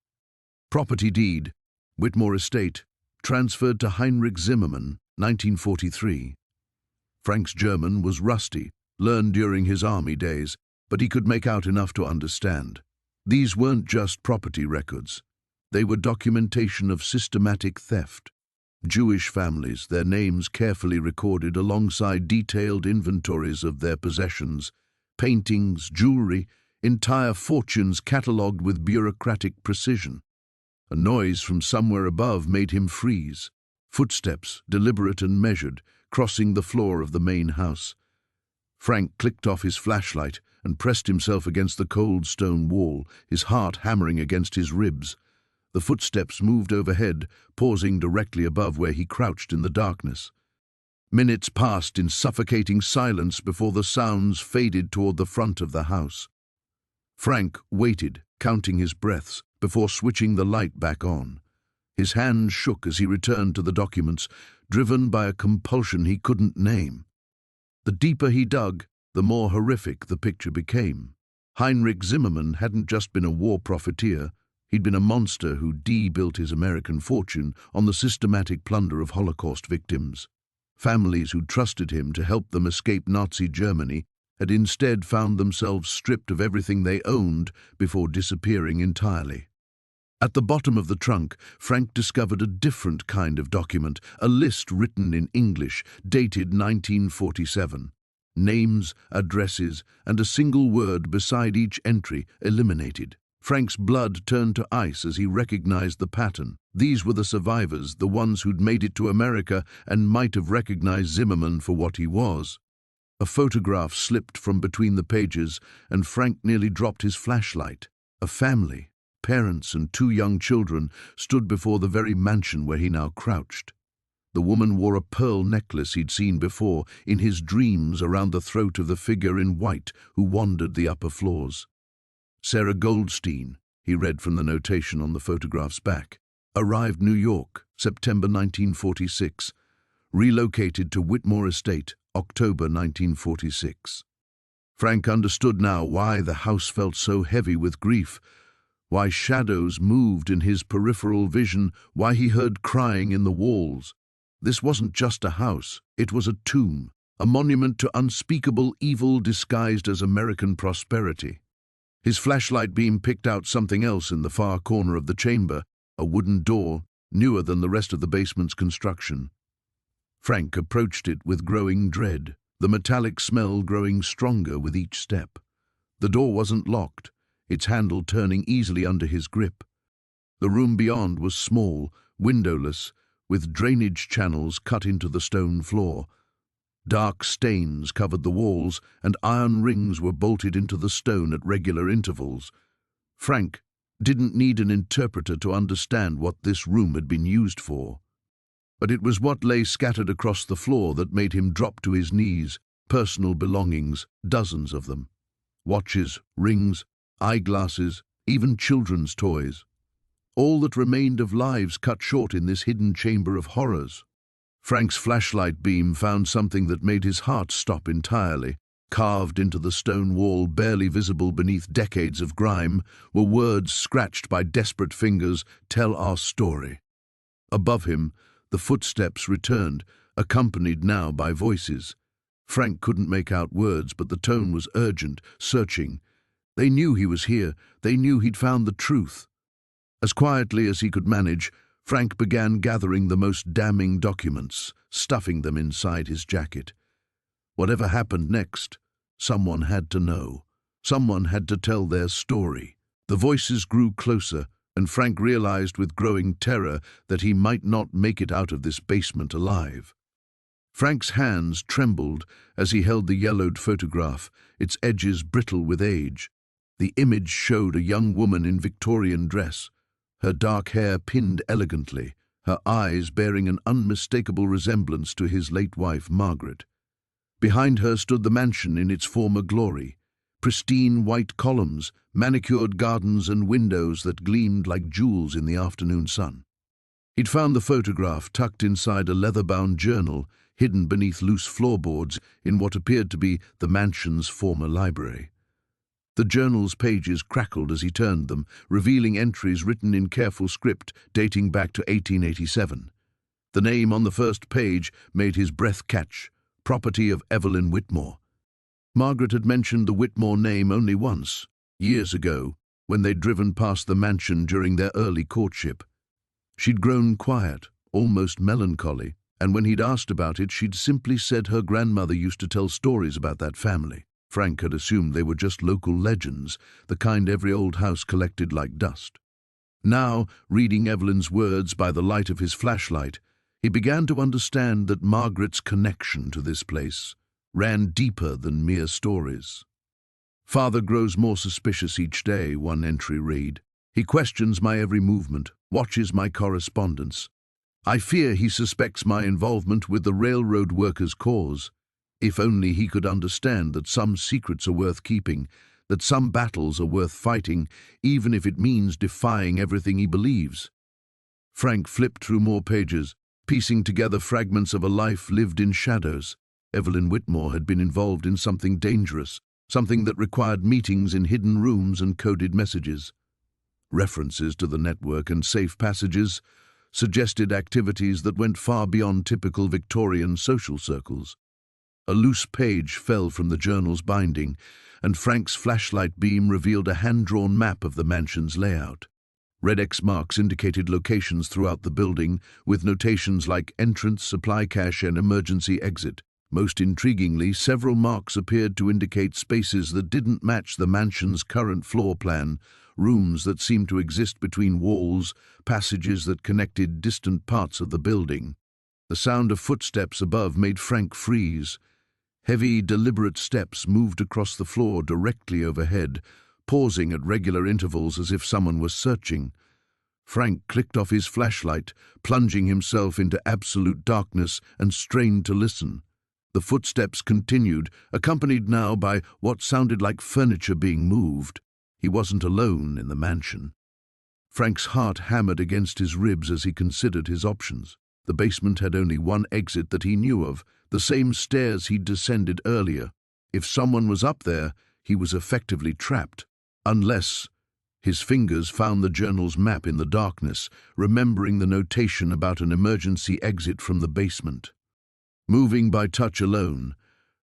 Property deed, Whitmore Estate, transferred to Heinrich Zimmermann, 1943. Frank's German was rusty, learned during his army days, but he could make out enough to understand. These weren't just property records. They were documentation of systematic theft. Jewish families, their names carefully recorded alongside detailed inventories of their possessions, paintings, jewelry, entire fortunes catalogued with bureaucratic precision. A noise from somewhere above made him freeze. Footsteps, deliberate and measured, crossing the floor of the main house. Frank clicked off his flashlight and pressed himself against the cold stone wall, his heart hammering against his ribs. The footsteps moved overhead, pausing directly above where he crouched in the darkness. Minutes passed in suffocating silence before the sounds faded toward the front of the house. Frank waited, counting his breaths, before switching the light back on. His hands shook as he returned to the documents, driven by a compulsion he couldn't name. The deeper he dug, the more horrific the picture became. Heinrich Zimmermann hadn't just been a war profiteer. He'd been a monster who de-built his American fortune on the systematic plunder of Holocaust victims. Families who trusted him to help them escape Nazi Germany had instead found themselves stripped of everything they owned before disappearing entirely. At the bottom of the trunk, Frank discovered a different kind of document, a list written in English, dated 1947. Names, addresses, and a single word beside each entry eliminated. Frank's blood turned to ice as he recognized the pattern. These were the survivors, the ones who'd made it to America and might have recognized Zimmermann for what he was. A photograph slipped from between the pages, and Frank nearly dropped his flashlight. A family, parents and 2 young children, stood before the very mansion where he now crouched. The woman wore a pearl necklace he'd seen before, in his dreams, around the throat of the figure in white who wandered the upper floors. Sarah Goldstein, he read from the notation on the photograph's back. Arrived New York, September 1946. Relocated to Whitmore Estate, October 1946. Frank understood now why the house felt so heavy with grief, why shadows moved in his peripheral vision, why he heard crying in the walls. This wasn't just a house, it was a tomb, a monument to unspeakable evil disguised as American prosperity. His flashlight beam picked out something else in the far corner of the chamber, a wooden door, newer than the rest of the basement's construction. Frank approached it with growing dread, the metallic smell growing stronger with each step. The door wasn't locked, its handle turning easily under his grip. The room beyond was small, windowless, with drainage channels cut into the stone floor. Dark stains covered the walls, and iron rings were bolted into the stone at regular intervals. Frank didn't need an interpreter to understand what this room had been used for. But it was what lay scattered across the floor that made him drop to his knees, personal belongings, dozens of them. Watches, rings, eyeglasses, even children's toys. All that remained of lives cut short in this hidden chamber of horrors. Frank's flashlight beam found something that made his heart stop entirely. Carved into the stone wall, barely visible beneath decades of grime, were words scratched by desperate fingers, "Tell our story." Above him, the footsteps returned, accompanied now by voices. Frank couldn't make out words, but the tone was urgent, searching. They knew he was here. They knew he'd found the truth. As quietly as he could manage, Frank began gathering the most damning documents, stuffing them inside his jacket. Whatever happened next, someone had to know. Someone had to tell their story. The voices grew closer, and Frank realized with growing terror that he might not make it out of this basement alive. Frank's hands trembled as he held the yellowed photograph, its edges brittle with age. The image showed a young woman in Victorian dress, her dark hair pinned elegantly, her eyes bearing an unmistakable resemblance to his late wife, Margaret. Behind her stood the mansion in its former glory, Pristine white columns, manicured gardens and windows that gleamed like jewels in the afternoon sun. He'd found the photograph tucked inside a leather-bound journal, hidden beneath loose floorboards in what appeared to be the mansion's former library. The journal's pages crackled as he turned them, revealing entries written in careful script dating back to 1887. The name on the first page made his breath catch, property of Evelyn Whitmore. Margaret had mentioned the Whitmore name only once, years ago, when they'd driven past the mansion during their early courtship. She'd grown quiet, almost melancholy, and when he'd asked about it, she'd simply said her grandmother used to tell stories about that family. Frank had assumed they were just local legends, the kind every old house collected like dust. Now, reading Evelyn's words by the light of his flashlight, he began to understand that Margaret's connection to this place ran deeper than mere stories. "Father grows more suspicious each day," one entry read. "He questions my every movement, watches my correspondence. I fear he suspects my involvement with the railroad workers' cause. If only he could understand that some secrets are worth keeping, that some battles are worth fighting, even if it means defying everything he believes." Frank flipped through more pages, piecing together fragments of a life lived in shadows. Evelyn Whitmore had been involved in something dangerous, something that required meetings in hidden rooms and coded messages. References to the network and safe passages suggested activities that went far beyond typical Victorian social circles. A loose page fell from the journal's binding, and Frank's flashlight beam revealed a hand-drawn map of the mansion's layout. Red X marks indicated locations throughout the building, with notations like entrance, supply cache, and emergency exit. Most intriguingly, several marks appeared to indicate spaces that didn't match the mansion's current floor plan, rooms that seemed to exist between walls, passages that connected distant parts of the building. The sound of footsteps above made Frank freeze. Heavy, deliberate steps moved across the floor directly overhead, pausing at regular intervals as if someone was searching. Frank clicked off his flashlight, plunging himself into absolute darkness, and strained to listen. The footsteps continued, accompanied now by what sounded like furniture being moved. He wasn't alone in the mansion. Frank's heart hammered against his ribs as he considered his options. The basement had only one exit that he knew of, the same stairs he'd descended earlier. If someone was up there, he was effectively trapped. Unless... His fingers found the journal's map in the darkness, remembering the notation about an emergency exit from the basement. Moving by touch alone,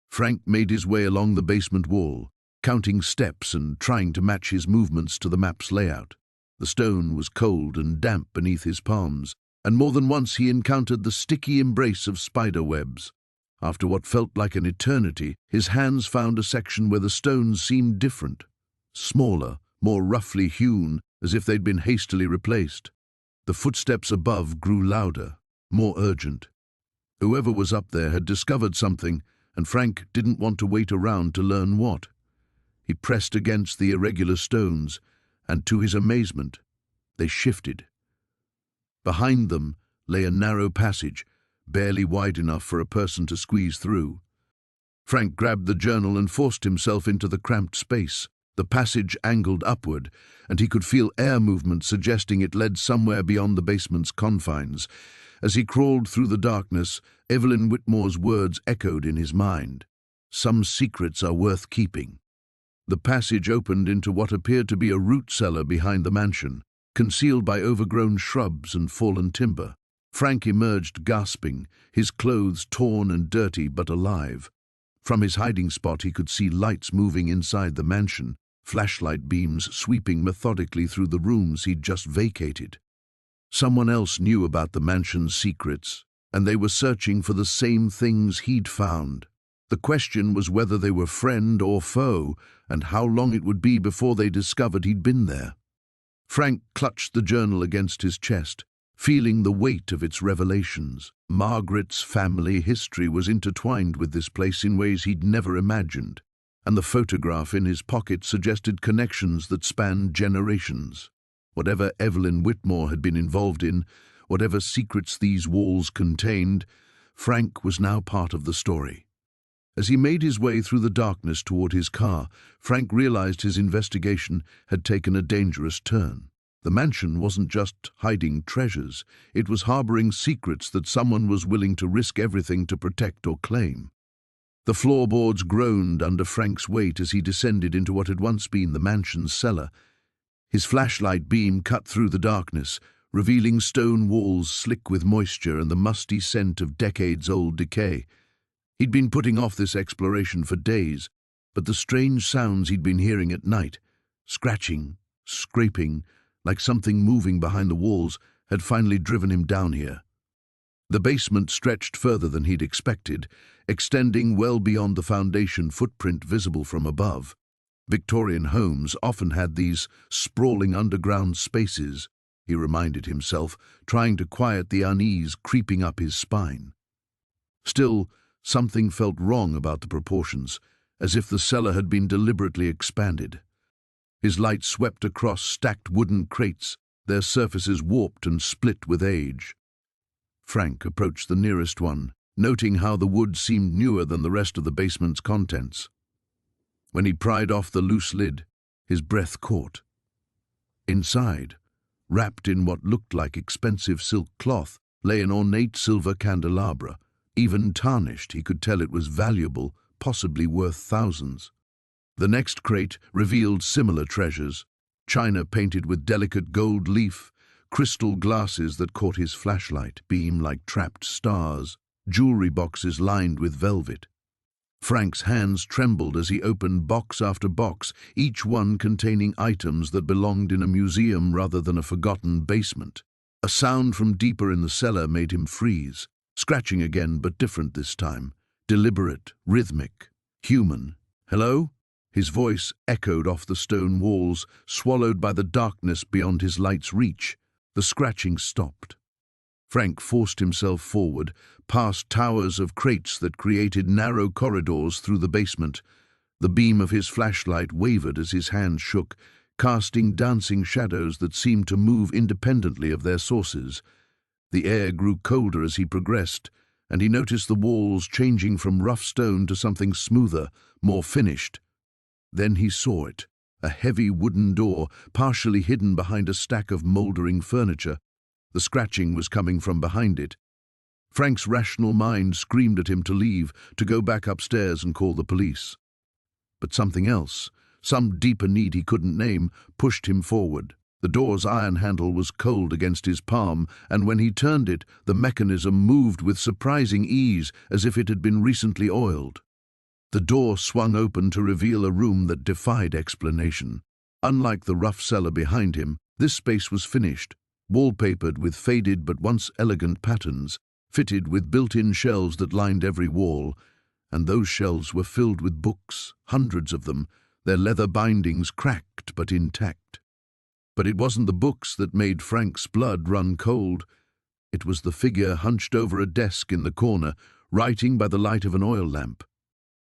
Frank made his way along the basement wall, counting steps and trying to match his movements to the map's layout. The stone was cold and damp beneath his palms, and more than once he encountered the sticky embrace of spider webs. After what felt like an eternity, his hands found a section where the stones seemed different, smaller, more roughly hewn, as if they'd been hastily replaced. The footsteps above grew louder, more urgent. Whoever was up there had discovered something, and Frank didn't want to wait around to learn what. He pressed against the irregular stones, and to his amazement, they shifted. Behind them lay a narrow passage, barely wide enough for a person to squeeze through. Frank grabbed the journal and forced himself into the cramped space. The passage angled upward, and he could feel air movement suggesting it led somewhere beyond the basement's confines. As he crawled through the darkness, Evelyn Whitmore's words echoed in his mind. "Some secrets are worth keeping." The passage opened into what appeared to be a root cellar behind the mansion, concealed by overgrown shrubs and fallen timber. Frank emerged gasping, his clothes torn and dirty but alive. From his hiding spot he could see lights moving inside the mansion, flashlight beams sweeping methodically through the rooms he'd just vacated. Someone else knew about the mansion's secrets, and they were searching for the same things he'd found. The question was whether they were friend or foe, and how long it would be before they discovered he'd been there. Frank clutched the journal against his chest, feeling the weight of its revelations. Margaret's family history was intertwined with this place in ways he'd never imagined, and the photograph in his pocket suggested connections that spanned generations. Whatever Evelyn Whitmore had been involved in, whatever secrets these walls contained, Frank was now part of the story. As he made his way through the darkness toward his car, Frank realized his investigation had taken a dangerous turn. The mansion wasn't just hiding treasures, it was harboring secrets that someone was willing to risk everything to protect or claim. The floorboards groaned under Frank's weight as he descended into what had once been the mansion's cellar. His flashlight beam cut through the darkness, revealing stone walls slick with moisture and the musty scent of decades-old decay. He'd been putting off this exploration for days, but the strange sounds he'd been hearing at night, scratching, scraping, like something moving behind the walls, had finally driven him down here. The basement stretched further than he'd expected, extending well beyond the foundation footprint visible from above. Victorian homes often had these sprawling underground spaces, he reminded himself, trying to quiet the unease creeping up his spine. Still, something felt wrong about the proportions, as if the cellar had been deliberately expanded. His light swept across stacked wooden crates, their surfaces warped and split with age. Frank approached the nearest one, noting how the wood seemed newer than the rest of the basement's contents. When he pried off the loose lid, his breath caught. Inside, wrapped in what looked like expensive silk cloth, lay an ornate silver candelabra. Even tarnished, he could tell it was valuable, possibly worth thousands. The next crate revealed similar treasures: china painted with delicate gold leaf, crystal glasses that caught his flashlight beam like trapped stars, jewelry boxes lined with velvet. Frank's hands trembled as he opened box after box, each one containing items that belonged in a museum rather than a forgotten basement. A sound from deeper in the cellar made him freeze, scratching again, but different this time, deliberate, rhythmic, human. "Hello?" His voice echoed off the stone walls, swallowed by the darkness beyond his light's reach. The scratching stopped. Frank forced himself forward, past towers of crates that created narrow corridors through the basement. The beam of his flashlight wavered as his hand shook, casting dancing shadows that seemed to move independently of their sources. The air grew colder as he progressed, and he noticed the walls changing from rough stone to something smoother, more finished. Then he saw it, a heavy wooden door, partially hidden behind a stack of mouldering furniture. The scratching was coming from behind it. Frank's rational mind screamed at him to leave, to go back upstairs and call the police. But something else, some deeper need he couldn't name, pushed him forward. The door's iron handle was cold against his palm, and when he turned it, the mechanism moved with surprising ease, as if it had been recently oiled. The door swung open to reveal a room that defied explanation. Unlike the rough cellar behind him, this space was finished, wallpapered with faded but once elegant patterns, fitted with built-in shelves that lined every wall, and those shelves were filled with books, hundreds of them, their leather bindings cracked but intact. But it wasn't the books that made Frank's blood run cold. It was the figure hunched over a desk in the corner, writing by the light of an oil lamp.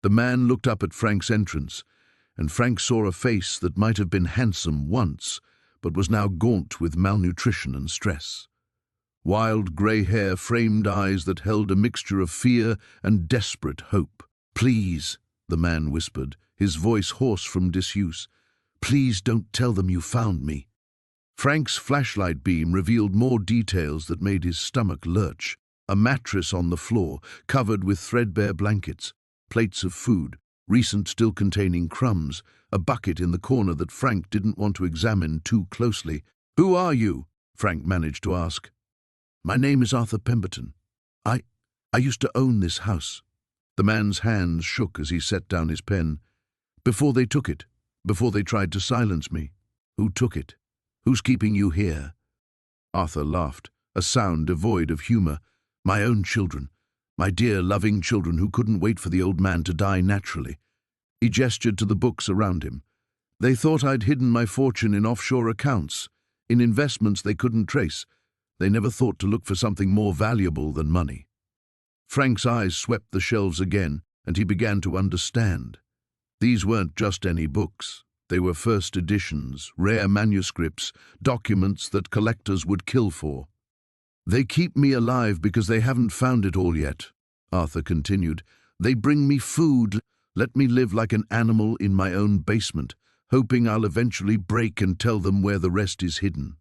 The man looked up at Frank's entrance, and Frank saw a face that might have been handsome once, but was now gaunt with malnutrition and stress. Wild grey hair framed eyes that held a mixture of fear and desperate hope. "Please," the man whispered, his voice hoarse from disuse, "please don't tell them you found me." Frank's flashlight beam revealed more details that made his stomach lurch. A mattress on the floor, covered with threadbare blankets, plates of food, recent still containing crumbs, a bucket in the corner that Frank didn't want to examine too closely. "Who are you?" Frank managed to ask. "My name is Arthur Pemberton. I used to own this house." The man's hands shook as he set down his pen. "Before they took it, before they tried to silence me. Who took it? Who's keeping you here?" Arthur laughed, a sound devoid of humor. "My own children. My dear, loving children who couldn't wait for the old man to die naturally." He gestured to the books around him. "They thought I'd hidden my fortune in offshore accounts, in investments they couldn't trace. They never thought to look for something more valuable than money." Frank's eyes swept the shelves again, and he began to understand. These weren't just any books. They were first editions, rare manuscripts, documents that collectors would kill for. "They keep me alive because they haven't found it all yet," Arthur continued. They bring me food. Let me live like an animal in my own basement, hoping I'll eventually break and tell them where the rest is hidden.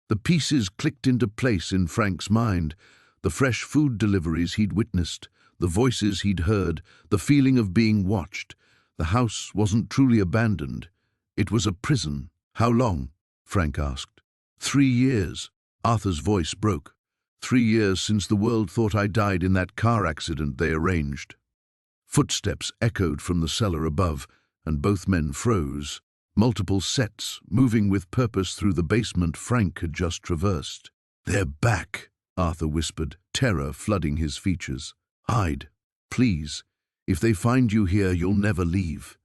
The pieces clicked into place in Frank's mind. The fresh food deliveries he'd witnessed, the voices he'd heard, the feeling of being watched. The house wasn't truly abandoned. It was a prison. How long? Frank asked. 3 years. Arthur's voice broke. 3 years since the world thought I died in that car accident they arranged. Footsteps echoed from the cellar above, and both men froze. Multiple sets, moving with purpose through the basement Frank had just traversed. "They're back," Arthur whispered, terror flooding his features. "Hide, please. If they find you here, you'll never leave."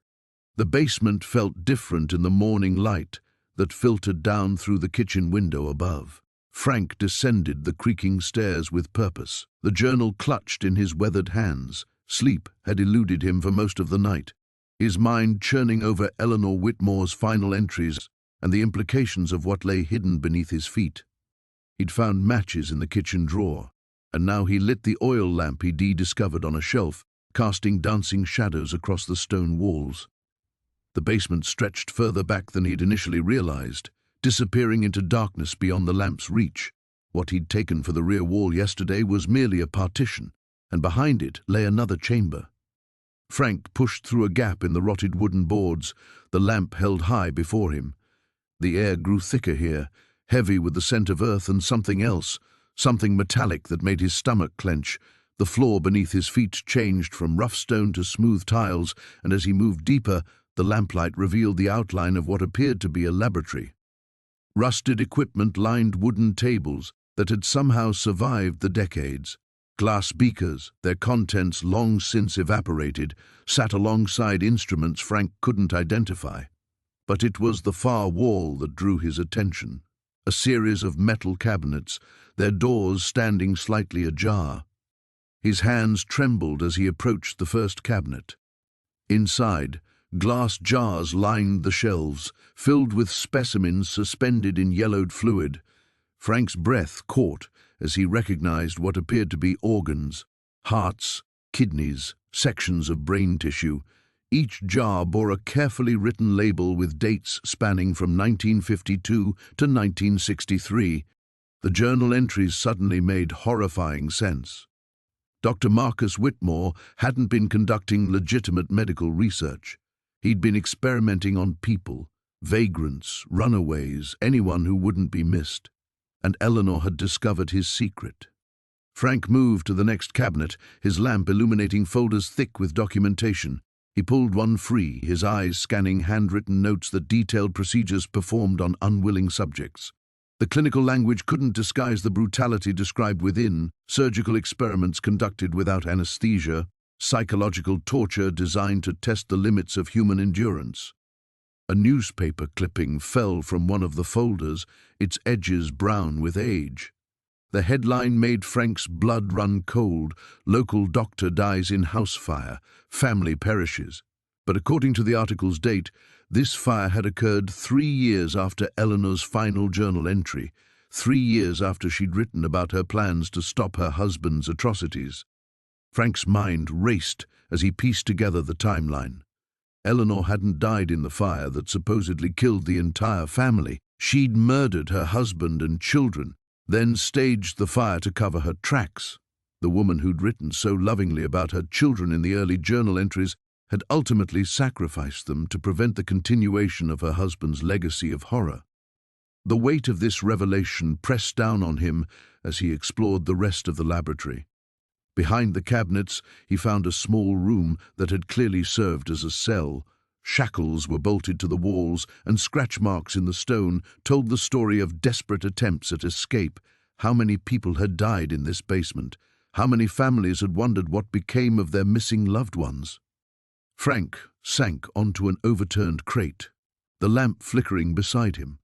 The basement felt different in the morning light that filtered down through the kitchen window above. Frank descended the creaking stairs with purpose, the journal clutched in his weathered hands. Sleep had eluded him for most of the night, his mind churning over Eleanor Whitmore's final entries and the implications of what lay hidden beneath his feet. He'd found matches in the kitchen drawer, and now he lit the oil lamp he'd discovered on a shelf, casting dancing shadows across the stone walls. The basement stretched further back than he'd initially realized, disappearing into darkness beyond the lamp's reach. What he'd taken for the rear wall yesterday was merely a partition, and behind it lay another chamber. Frank pushed through a gap in the rotted wooden boards, the lamp held high before him. The air grew thicker here, heavy with the scent of earth and something else, something metallic that made his stomach clench. The floor beneath his feet changed from rough stone to smooth tiles, and as he moved deeper, the lamplight revealed the outline of what appeared to be a laboratory. Rusted equipment lined wooden tables that had somehow survived the decades. Glass beakers, their contents long since evaporated, sat alongside instruments Frank couldn't identify. But it was the far wall that drew his attention. A series of metal cabinets, their doors standing slightly ajar. His hands trembled as he approached the first cabinet. Inside, glass jars lined the shelves, filled with specimens suspended in yellowed fluid. Frank's breath caught as he recognized what appeared to be organs, hearts, kidneys, sections of brain tissue. Each jar bore a carefully written label with dates spanning from 1952 to 1963. The journal entries suddenly made horrifying sense. Dr. Marcus Whitmore hadn't been conducting legitimate medical research. He'd been experimenting on people, vagrants, runaways, anyone who wouldn't be missed. And Eleanor had discovered his secret. Frank moved to the next cabinet, his lamp illuminating folders thick with documentation. He pulled one free, his eyes scanning handwritten notes that detailed procedures performed on unwilling subjects. The clinical language couldn't disguise the brutality described within: surgical experiments conducted without anesthesia, psychological torture designed to test the limits of human endurance. A newspaper clipping fell from one of the folders, its edges brown with age. The headline made Frank's blood run cold: "Local doctor dies in house fire, family perishes." But according to the article's date, this fire had occurred 3 years after Eleanor's final journal entry, 3 years after she'd written about her plans to stop her husband's atrocities. Frank's mind raced as he pieced together the timeline. Eleanor hadn't died in the fire that supposedly killed the entire family. She'd murdered her husband and children, then staged the fire to cover her tracks. The woman who'd written so lovingly about her children in the early journal entries had ultimately sacrificed them to prevent the continuation of her husband's legacy of horror. The weight of this revelation pressed down on him as he explored the rest of the laboratory. Behind the cabinets, he found a small room that had clearly served as a cell. Shackles were bolted to the walls, and scratch marks in the stone told the story of desperate attempts at escape. How many people had died in this basement? How many families had wondered what became of their missing loved ones? Frank sank onto an overturned crate, the lamp flickering beside him.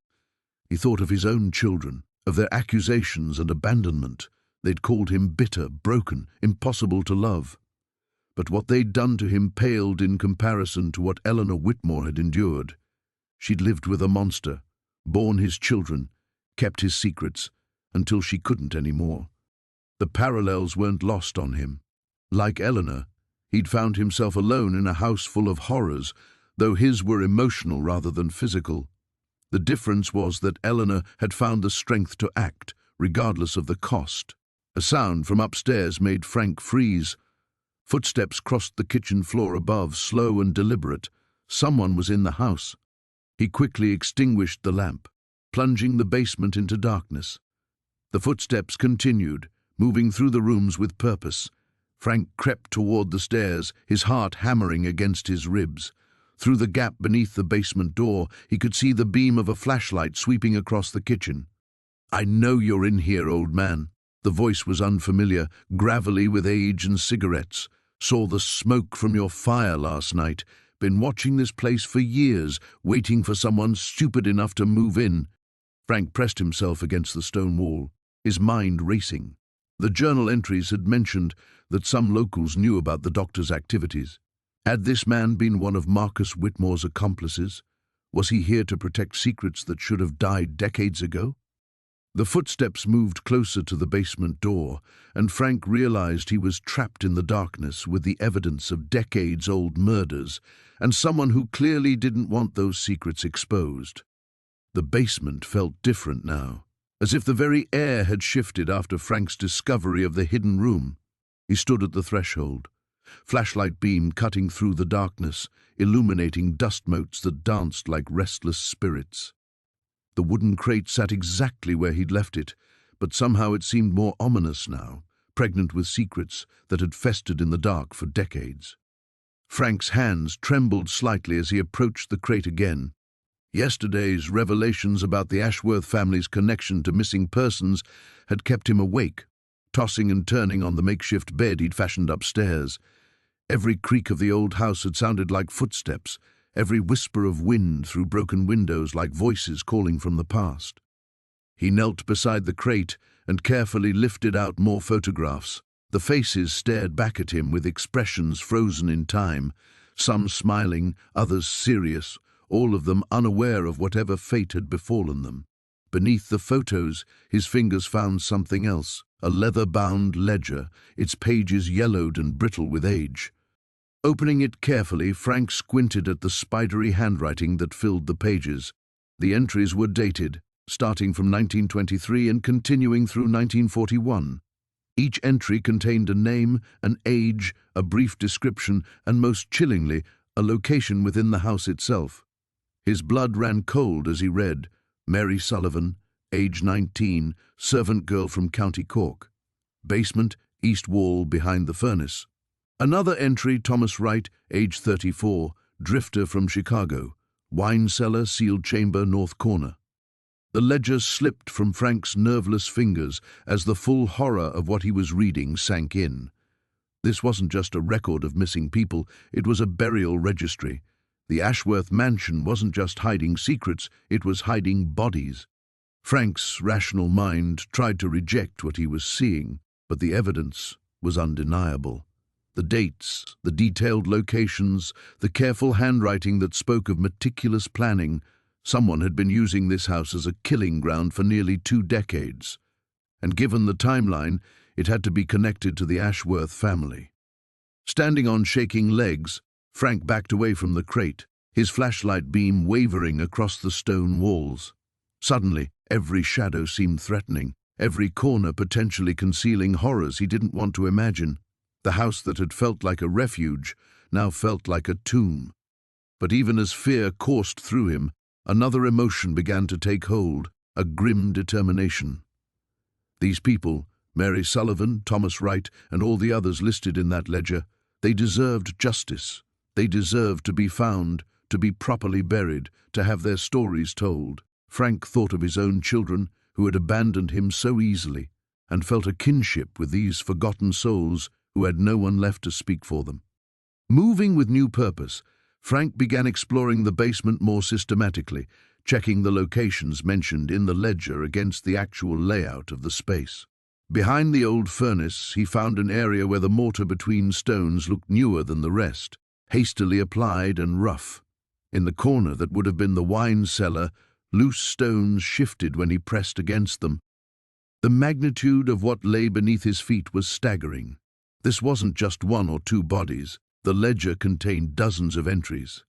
He thought of his own children, of their accusations and abandonment. They'd called him bitter, broken, impossible to love. But what they'd done to him paled in comparison to what Eleanor Whitmore had endured. She'd lived with a monster, borne his children, kept his secrets, until she couldn't anymore. The parallels weren't lost on him. Like Eleanor, He'd found himself alone in a house full of horrors, though his were emotional rather than physical. The difference was that Eleanor had found the strength to act, regardless of the cost. A sound from upstairs made Frank freeze. Footsteps crossed the kitchen floor above, slow and deliberate. Someone was in the house. He quickly extinguished the lamp, plunging the basement into darkness. The footsteps continued, moving through the rooms with purpose. Frank crept toward the stairs, his heart hammering against his ribs. Through the gap beneath the basement door, he could see the beam of a flashlight sweeping across the kitchen. "I know you're in here, old man." The voice was unfamiliar, gravelly with age and cigarettes. "Saw the smoke from your fire last night. Been watching this place for years, waiting for someone stupid enough to move in." Frank pressed himself against the stone wall, his mind racing. The journal entries had mentioned that some locals knew about the doctor's activities. Had this man been one of Marcus Whitmore's accomplices? Was he here to protect secrets that should have died decades ago? The footsteps moved closer to the basement door, and Frank realized he was trapped in the darkness with the evidence of decades-old murders, and someone who clearly didn't want those secrets exposed. The basement felt different now, as if the very air had shifted after Frank's discovery of the hidden room. He stood at the threshold, flashlight beam cutting through the darkness, illuminating dust motes that danced like restless spirits. The wooden crate sat exactly where he'd left it, but somehow it seemed more ominous now, pregnant with secrets that had festered in the dark for decades. Frank's hands trembled slightly as he approached the crate again. Yesterday's revelations about the Ashworth family's connection to missing persons had kept him awake, tossing and turning on the makeshift bed he'd fashioned upstairs. Every creak of the old house had sounded like footsteps, every whisper of wind through broken windows like voices calling from the past. He knelt beside the crate and carefully lifted out more photographs. The faces stared back at him with expressions frozen in time, some smiling, others serious, all of them unaware of whatever fate had befallen them. Beneath the photos, his fingers found something else, a leather-bound ledger, its pages yellowed and brittle with age. Opening it carefully, Frank squinted at the spidery handwriting that filled the pages. The entries were dated, starting from 1923 and continuing through 1941. Each entry contained a name, an age, a brief description, and most chillingly, a location within the house itself. His blood ran cold as he read, Mary Sullivan, age 19, servant girl from County Cork. Basement, east wall behind the furnace. Another entry, Thomas Wright, age 34, drifter from Chicago. Wine cellar, sealed chamber, north corner. The ledger slipped from Frank's nerveless fingers as the full horror of what he was reading sank in. This wasn't just a record of missing people, it was a burial registry. The Ashworth mansion wasn't just hiding secrets, it was hiding bodies. Frank's rational mind tried to reject what he was seeing, but the evidence was undeniable. The dates, the detailed locations, the careful handwriting that spoke of meticulous planning. Someone had been using this house as a killing ground for nearly 2 decades. And given the timeline, it had to be connected to the Ashworth family. Standing on shaking legs, Frank backed away from the crate, his flashlight beam wavering across the stone walls. Suddenly, every shadow seemed threatening, every corner potentially concealing horrors he didn't want to imagine. The house that had felt like a refuge now felt like a tomb. But even as fear coursed through him, another emotion began to take hold, a grim determination. These people, Mary Sullivan, Thomas Wright, and all the others listed in that ledger, they deserved justice. They deserved to be found, to be properly buried, to have their stories told. Frank thought of his own children, who had abandoned him so easily, and felt a kinship with these forgotten souls who had no one left to speak for them. Moving with new purpose, Frank began exploring the basement more systematically, checking the locations mentioned in the ledger against the actual layout of the space. Behind the old furnace, he found an area where the mortar between stones looked newer than the rest, hastily applied and rough. In the corner that would have been the wine cellar, loose stones shifted when he pressed against them. The magnitude of what lay beneath his feet was staggering. This wasn't just one or two bodies. The ledger contained dozens of entries.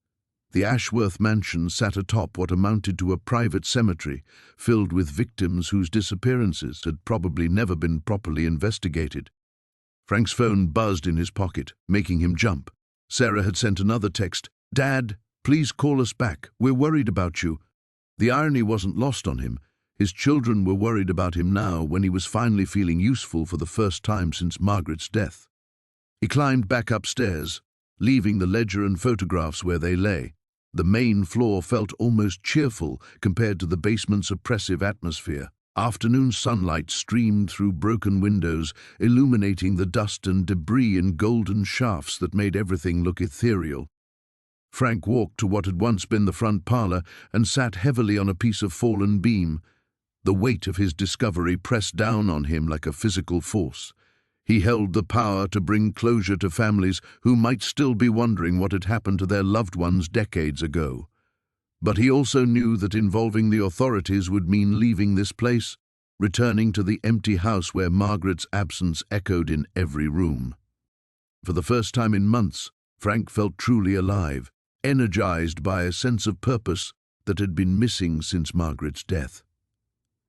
The Ashworth mansion sat atop what amounted to a private cemetery filled with victims whose disappearances had probably never been properly investigated. Frank's phone buzzed in his pocket, making him jump. Sarah had sent another text. "Dad, please call us back. We're worried about you." The irony wasn't lost on him. His children were worried about him now when he was finally feeling useful for the first time since Margaret's death. He climbed back upstairs, leaving the ledger and photographs where they lay. The main floor felt almost cheerful compared to the basement's oppressive atmosphere. Afternoon sunlight streamed through broken windows, illuminating the dust and debris in golden shafts that made everything look ethereal. Frank walked to what had once been the front parlor and sat heavily on a piece of fallen beam. The weight of his discovery pressed down on him like a physical force. He held the power to bring closure to families who might still be wondering what had happened to their loved ones decades ago. But he also knew that involving the authorities would mean leaving this place, returning to the empty house where Margaret's absence echoed in every room. For the first time in months, Frank felt truly alive, energized by a sense of purpose that had been missing since Margaret's death.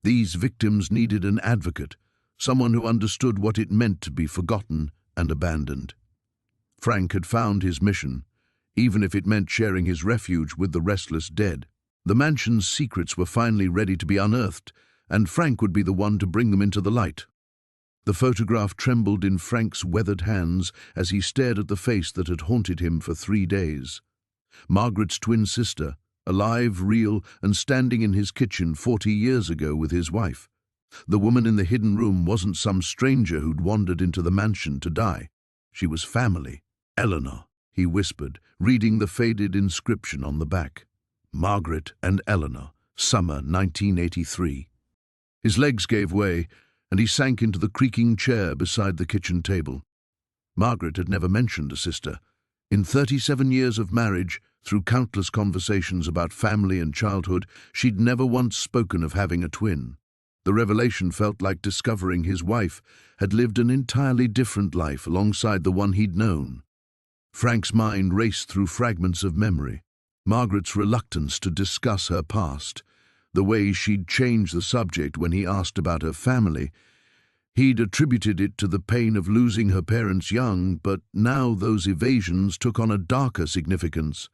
These victims needed an advocate, someone who understood what it meant to be forgotten and abandoned. Frank had found his mission, even if it meant sharing his refuge with the restless dead. The mansion's secrets were finally ready to be unearthed, and Frank would be the one to bring them into the light. The photograph trembled in Frank's weathered hands as he stared at the face that had haunted him for 3 days. Margaret's twin sister, alive, real, and standing in his kitchen 40 years ago with his wife. The woman in the hidden room wasn't some stranger who'd wandered into the mansion to die. She was family. "Eleanor," he whispered, reading the faded inscription on the back. "Margaret and Eleanor, summer 1983. His legs gave way, and he sank into the creaking chair beside the kitchen table. Margaret had never mentioned a sister. In 37 years of marriage, through countless conversations about family and childhood, she'd never once spoken of having a twin. The revelation felt like discovering his wife had lived an entirely different life alongside the one he'd known. Frank's mind raced through fragments of memory. Margaret's reluctance to discuss her past, the way she'd changed the subject when he asked about her family. He'd attributed it to the pain of losing her parents young, but now those evasions took on a darker significance.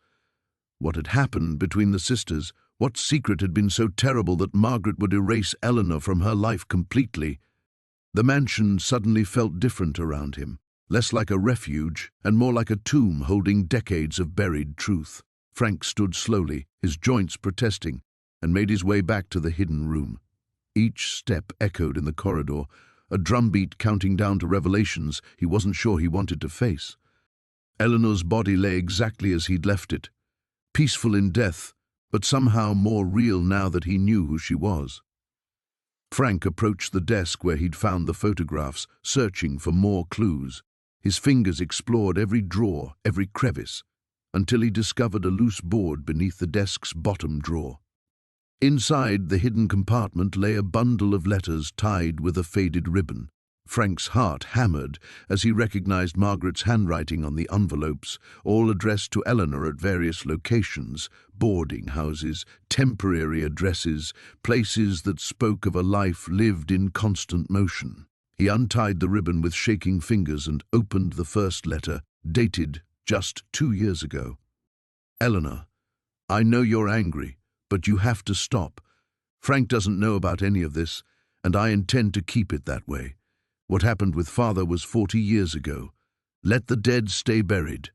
What had happened between the sisters? What secret had been so terrible that Margaret would erase Eleanor from her life completely? The mansion suddenly felt different around him, less like a refuge and more like a tomb holding decades of buried truth. Frank stood slowly, his joints protesting, and made his way back to the hidden room. Each step echoed in the corridor, a drumbeat counting down to revelations he wasn't sure he wanted to face. Eleanor's body lay exactly as he'd left it, peaceful in death, but somehow more real now that he knew who she was. Frank approached the desk where he'd found the photographs, searching for more clues. His fingers explored every drawer, every crevice, until he discovered a loose board beneath the desk's bottom drawer. Inside the hidden compartment lay a bundle of letters tied with a faded ribbon. Frank's heart hammered as he recognized Margaret's handwriting on the envelopes, all addressed to Eleanor at various locations, boarding houses, temporary addresses, places that spoke of a life lived in constant motion. He untied the ribbon with shaking fingers and opened the first letter, dated just 2 years ago. "Eleanor, I know you're angry, but you have to stop. Frank doesn't know about any of this, and I intend to keep it that way. What happened with Father was 40 years ago. Let the dead stay buried."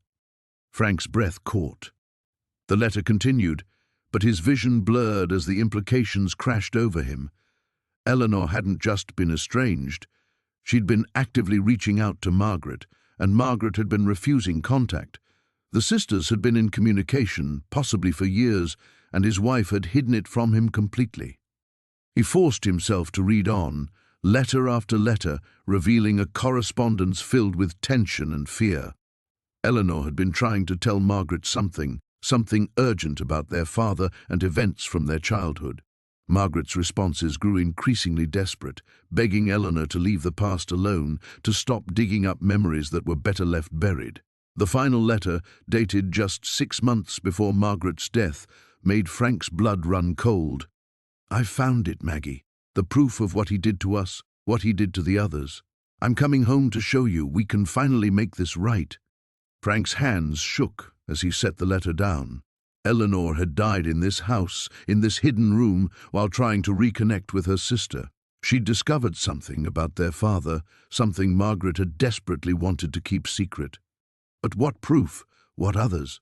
Frank's breath caught. The letter continued, but his vision blurred as the implications crashed over him. Eleanor hadn't just been estranged. She'd been actively reaching out to Margaret, and Margaret had been refusing contact. The sisters had been in communication, possibly for years, and his wife had hidden it from him completely. He forced himself to read on, letter after letter, revealing a correspondence filled with tension and fear. Eleanor had been trying to tell Margaret something urgent about their father and events from their childhood. Margaret's responses grew increasingly desperate, begging Eleanor to leave the past alone, to stop digging up memories that were better left buried. The final letter, dated just 6 months before Margaret's death, made Frank's blood run cold. "I found it, Maggie. The proof of what he did to us, what he did to the others. I'm coming home to show you we can finally make this right." Frank's hands shook as he set the letter down. Eleanor had died in this house, in this hidden room, while trying to reconnect with her sister. She'd discovered something about their father, something Margaret had desperately wanted to keep secret. But what proof? What others?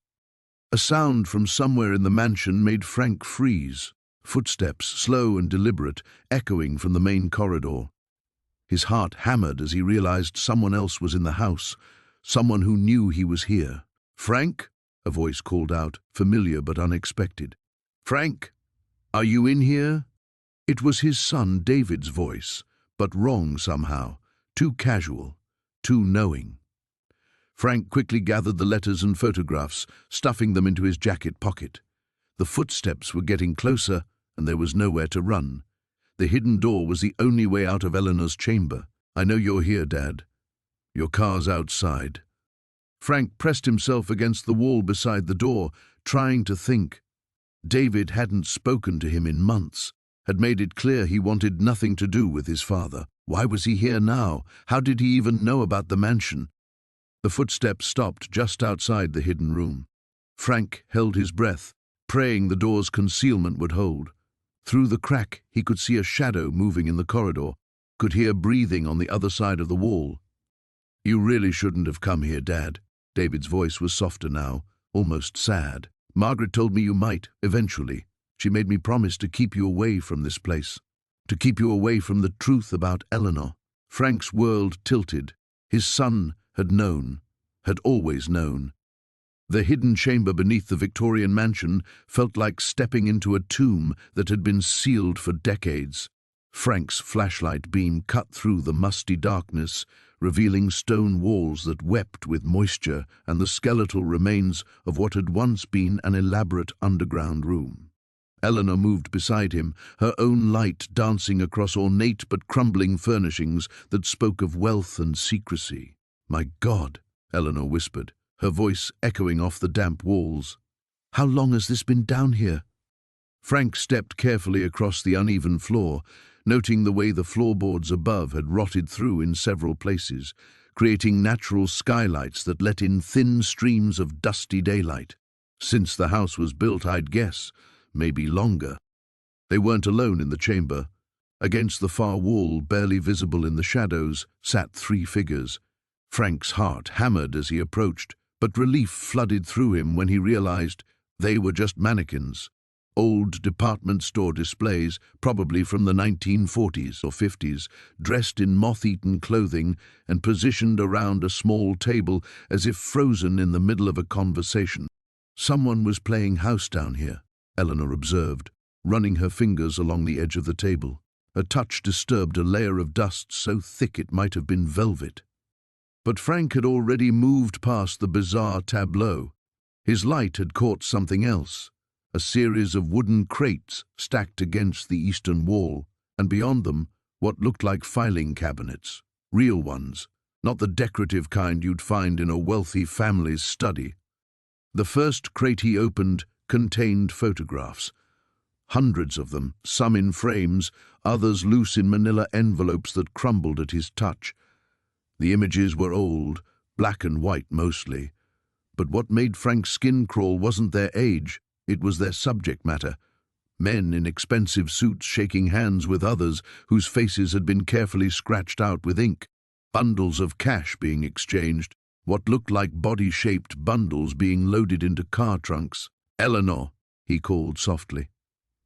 A sound from somewhere in the mansion made Frank freeze. Footsteps, slow and deliberate, echoing from the main corridor. His heart hammered as he realized someone else was in the house, someone who knew he was here. "Frank?" a voice called out, familiar but unexpected. "Frank, are you in here?" It was his son David's voice, but wrong somehow, too casual, too knowing. Frank quickly gathered the letters and photographs, stuffing them into his jacket pocket. The footsteps were getting closer, and there was nowhere to run. The hidden door was the only way out of Eleanor's chamber. "I know you're here, Dad. Your car's outside." Frank pressed himself against the wall beside the door, trying to think. David hadn't spoken to him in months, had made it clear he wanted nothing to do with his father. Why was he here now? How did he even know about the mansion? The footsteps stopped just outside the hidden room. Frank held his breath, praying the door's concealment would hold. Through the crack, he could see a shadow moving in the corridor, could hear breathing on the other side of the wall. "You really shouldn't have come here, Dad." David's voice was softer now, almost sad. "Margaret told me you might, eventually. She made me promise to keep you away from this place, to keep you away from the truth about Eleanor." Frank's world tilted. His son had known, had always known. The hidden chamber beneath the Victorian mansion felt like stepping into a tomb that had been sealed for decades. Frank's flashlight beam cut through the musty darkness, revealing stone walls that wept with moisture and the skeletal remains of what had once been an elaborate underground room. Eleanor moved beside him, her own light dancing across ornate but crumbling furnishings that spoke of wealth and secrecy. "My God," Eleanor whispered, her voice echoing off the damp walls. "How long has this been down here?" Frank stepped carefully across the uneven floor, noting the way the floorboards above had rotted through in several places, creating natural skylights that let in thin streams of dusty daylight. Since the house was built, I'd guess, maybe longer. They weren't alone in the chamber. Against the far wall, barely visible in the shadows, sat 3 figures. Frank's heart hammered as he approached, but relief flooded through him when he realized they were just mannequins. Old department store displays, probably from the 1940s or 50s, dressed in moth-eaten clothing and positioned around a small table as if frozen in the middle of a conversation. "Someone was playing house down here," Eleanor observed, running her fingers along the edge of the table. A touch disturbed a layer of dust so thick it might have been velvet. But Frank had already moved past the bizarre tableau. His light had caught something else. A series of wooden crates stacked against the eastern wall, and beyond them, what looked like filing cabinets. Real ones, not the decorative kind you'd find in a wealthy family's study. The first crate he opened contained photographs. Hundreds of them, some in frames, others loose in manila envelopes that crumbled at his touch. The images were old, black and white mostly. But what made Frank's skin crawl wasn't their age. It was their subject matter. Men in expensive suits shaking hands with others whose faces had been carefully scratched out with ink. Bundles of cash being exchanged, what looked like body-shaped bundles being loaded into car trunks. "Eleanor," he called softly.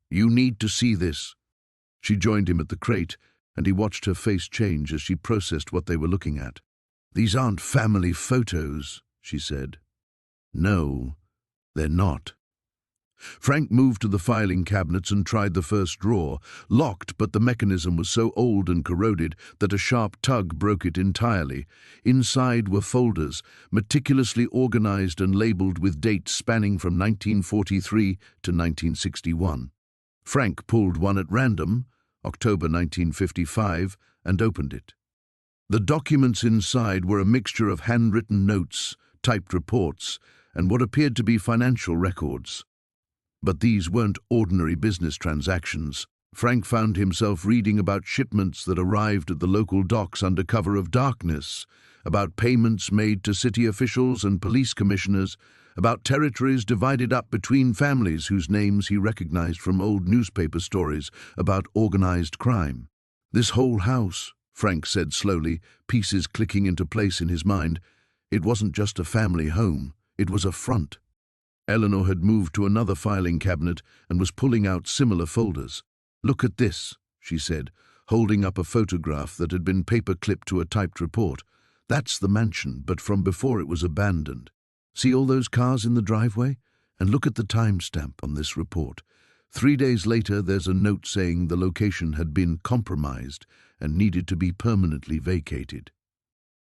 "You need to see this." She joined him at the crate, and he watched her face change as she processed what they were looking at. "These aren't family photos," she said. "No, they're not." Frank moved to the filing cabinets and tried the first drawer, locked, but the mechanism was so old and corroded that a sharp tug broke it entirely. Inside were folders, meticulously organized and labeled with dates spanning from 1943 to 1961. Frank pulled one at random, October 1955, and opened it. The documents inside were a mixture of handwritten notes, typed reports, and what appeared to be financial records. But these weren't ordinary business transactions. Frank found himself reading about shipments that arrived at the local docks under cover of darkness, about payments made to city officials and police commissioners, about territories divided up between families whose names he recognized from old newspaper stories about organized crime. This whole house, Frank said slowly, pieces clicking into place in his mind, it wasn't just a family home, it was a front. Eleanor had moved to another filing cabinet and was pulling out similar folders. "Look at this," she said, holding up a photograph that had been paper-clipped to a typed report. "That's the mansion, but from before it was abandoned. See all those cars in the driveway? And look at the timestamp on this report. 3 days later, there's a note saying the location had been compromised and needed to be permanently vacated."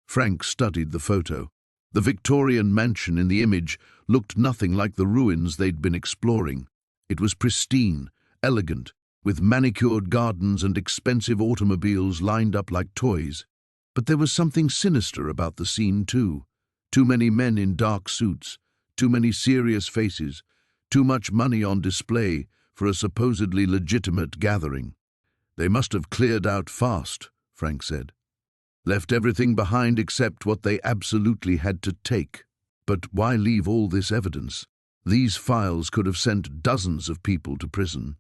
Frank studied the photo. The Victorian mansion in the image looked nothing like the ruins they'd been exploring. It was pristine, elegant, with manicured gardens and expensive automobiles lined up like toys. But there was something sinister about the scene, too. Too many men in dark suits, too many serious faces, too much money on display for a supposedly legitimate gathering. "They must have cleared out fast," Frank said. "Left everything behind except what they absolutely had to take. But why leave all this evidence? These files could have sent dozens of people to prison."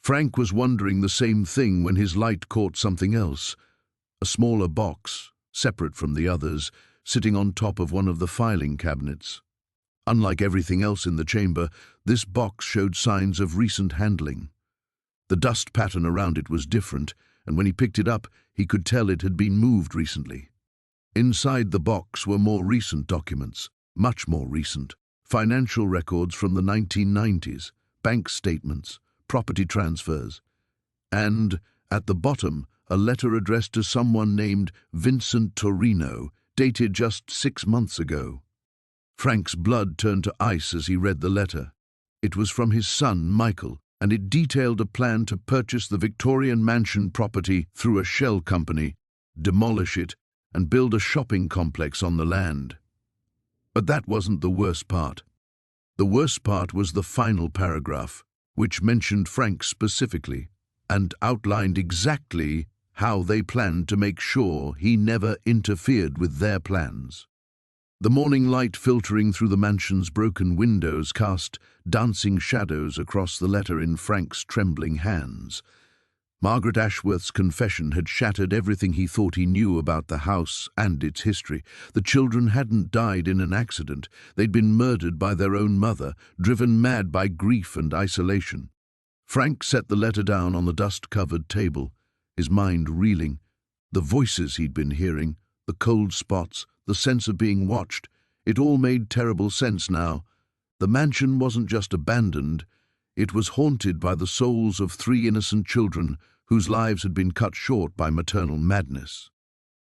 Frank was wondering the same thing when his light caught something else. A smaller box, separate from the others, sitting on top of one of the filing cabinets. Unlike everything else in the chamber, this box showed signs of recent handling. The dust pattern around it was different, and when he picked it up, he could tell it had been moved recently. Inside the box were more recent documents, much more recent. Financial records from the 1990s, bank statements, property transfers. And, at the bottom, a letter addressed to someone named Vincent Torino, dated just 6 months ago. Frank's blood turned to ice as he read the letter. It was from his son, Michael, and it detailed a plan to purchase the Victorian mansion property through a shell company, demolish it, and build a shopping complex on the land. But that wasn't the worst part. The worst part was the final paragraph, which mentioned Frank specifically, and outlined exactly how they planned to make sure he never interfered with their plans. The morning light filtering through the mansion's broken windows cast dancing shadows across the letter in Frank's trembling hands. Margaret Ashworth's confession had shattered everything he thought he knew about the house and its history. The children hadn't died in an accident. They'd been murdered by their own mother, driven mad by grief and isolation. Frank set the letter down on the dust-covered table, his mind reeling. The voices he'd been hearing, the cold spots, the sense of being watched, it all made terrible sense now. The mansion wasn't just abandoned, it was haunted by the souls of 3 innocent children whose lives had been cut short by maternal madness.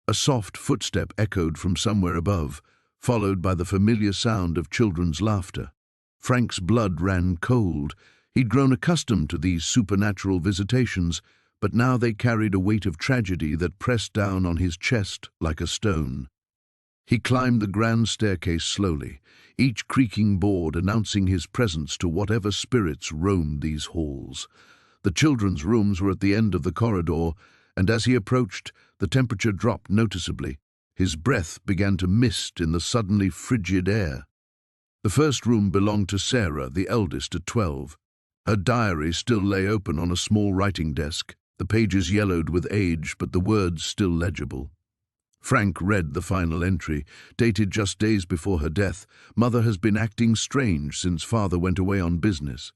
A soft footstep echoed from somewhere above, followed by the familiar sound of children's laughter. Frank's blood ran cold. He'd grown accustomed to these supernatural visitations, but now they carried a weight of tragedy that pressed down on his chest like a stone. He climbed the grand staircase slowly, each creaking board announcing his presence to whatever spirits roamed these halls. The children's rooms were at the end of the corridor, and as he approached, the temperature dropped noticeably. His breath began to mist in the suddenly frigid air. The first room belonged to Sarah, the eldest at 12. Her diary still lay open on a small writing desk, the pages yellowed with age, but the words still legible. Frank read the final entry, dated just days before her death. "Mother has been acting strange since father went away on business.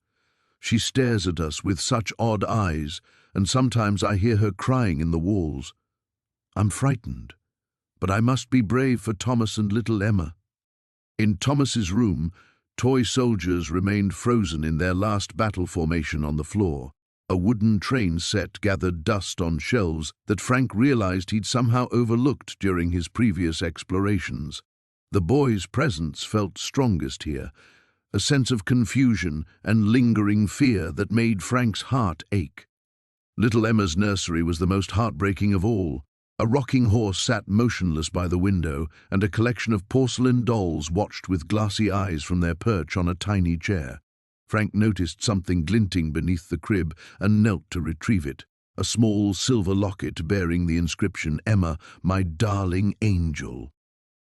She stares at us with such odd eyes, and sometimes I hear her crying in the walls. I'm frightened, but I must be brave for Thomas and little Emma." In Thomas's room, toy soldiers remained frozen in their last battle formation on the floor. A wooden train set gathered dust on shelves that Frank realized he'd somehow overlooked during his previous explorations. The boys' presence felt strongest here, a sense of confusion and lingering fear that made Frank's heart ache. Little Emma's nursery was the most heartbreaking of all. A rocking horse sat motionless by the window, and a collection of porcelain dolls watched with glassy eyes from their perch on a tiny chair. Frank noticed something glinting beneath the crib and knelt to retrieve it, a small silver locket bearing the inscription, "Emma, my darling angel."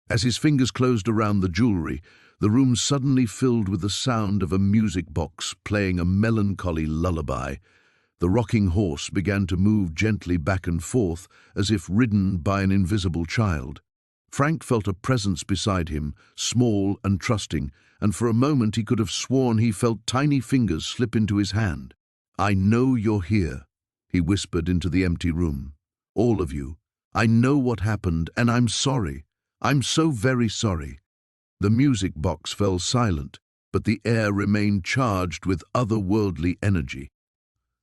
As his fingers closed around the jewelry, the room suddenly filled with the sound of a music box playing a melancholy lullaby. The rocking horse began to move gently back and forth, as if ridden by an invisible child. Frank felt a presence beside him, small and trusting, and for a moment he could have sworn he felt tiny fingers slip into his hand. "I know you're here," he whispered into the empty room. "All of you. I know what happened, and I'm sorry. I'm so very sorry." The music box fell silent, but the air remained charged with otherworldly energy.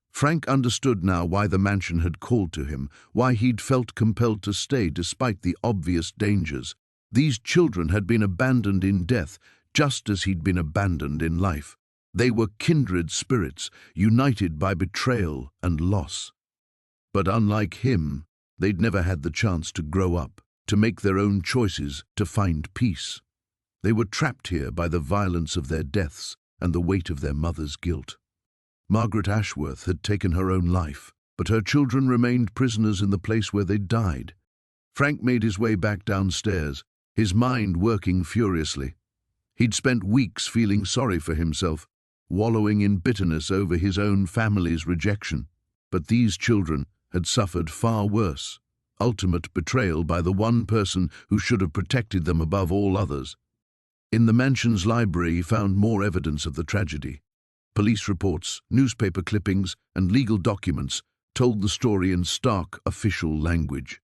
Frank understood now why the mansion had called to him, why he'd felt compelled to stay despite the obvious dangers. These children had been abandoned in death, just as he'd been abandoned in life. They were kindred spirits, united by betrayal and loss. But unlike him, they'd never had the chance to grow up, to make their own choices, to find peace. They were trapped here by the violence of their deaths and the weight of their mother's guilt. Margaret Ashworth had taken her own life, but her children remained prisoners in the place where they'd died. Frank made his way back downstairs, his mind working furiously. He'd spent weeks feeling sorry for himself, wallowing in bitterness over his own family's rejection. But these children had suffered far worse, ultimate betrayal by the one person who should have protected them above all others. In the mansion's library, he found more evidence of the tragedy. Police reports, newspaper clippings, and legal documents told the story in stark official language.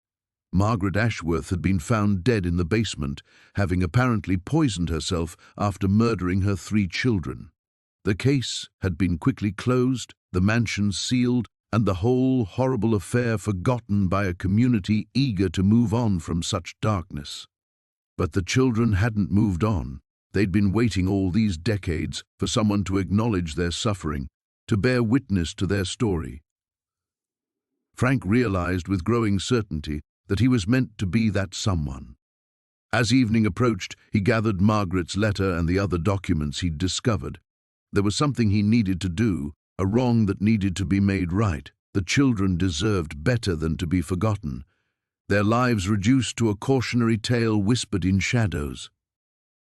Margaret Ashworth had been found dead in the basement, having apparently poisoned herself after murdering her 3 children. The case had been quickly closed, the mansion sealed, and the whole horrible affair forgotten by a community eager to move on from such darkness. But the children hadn't moved on. They'd been waiting all these decades for someone to acknowledge their suffering, to bear witness to their story. Frank realized with growing certainty that he was meant to be that someone. As evening approached, he gathered Margaret's letter and the other documents he'd discovered. There was something he needed to do, a wrong that needed to be made right. The children deserved better than to be forgotten, their lives reduced to a cautionary tale whispered in shadows.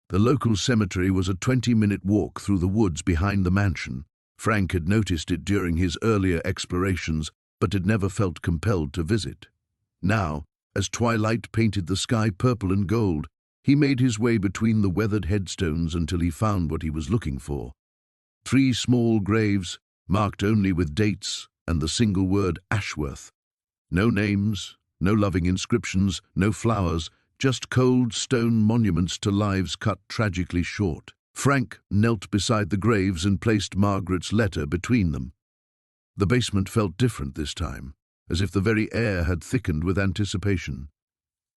The local cemetery was a 20-minute walk through the woods behind the mansion. Frank had noticed it during his earlier explorations, but had never felt compelled to visit. Now, as twilight painted the sky purple and gold, he made his way between the weathered headstones until he found what he was looking for. 3 small graves, marked only with dates and the single word Ashworth. No names, no loving inscriptions, no flowers, just cold stone monuments to lives cut tragically short. Frank knelt beside the graves and placed Margaret's letter between them. The basement felt different this time, as if the very air had thickened with anticipation.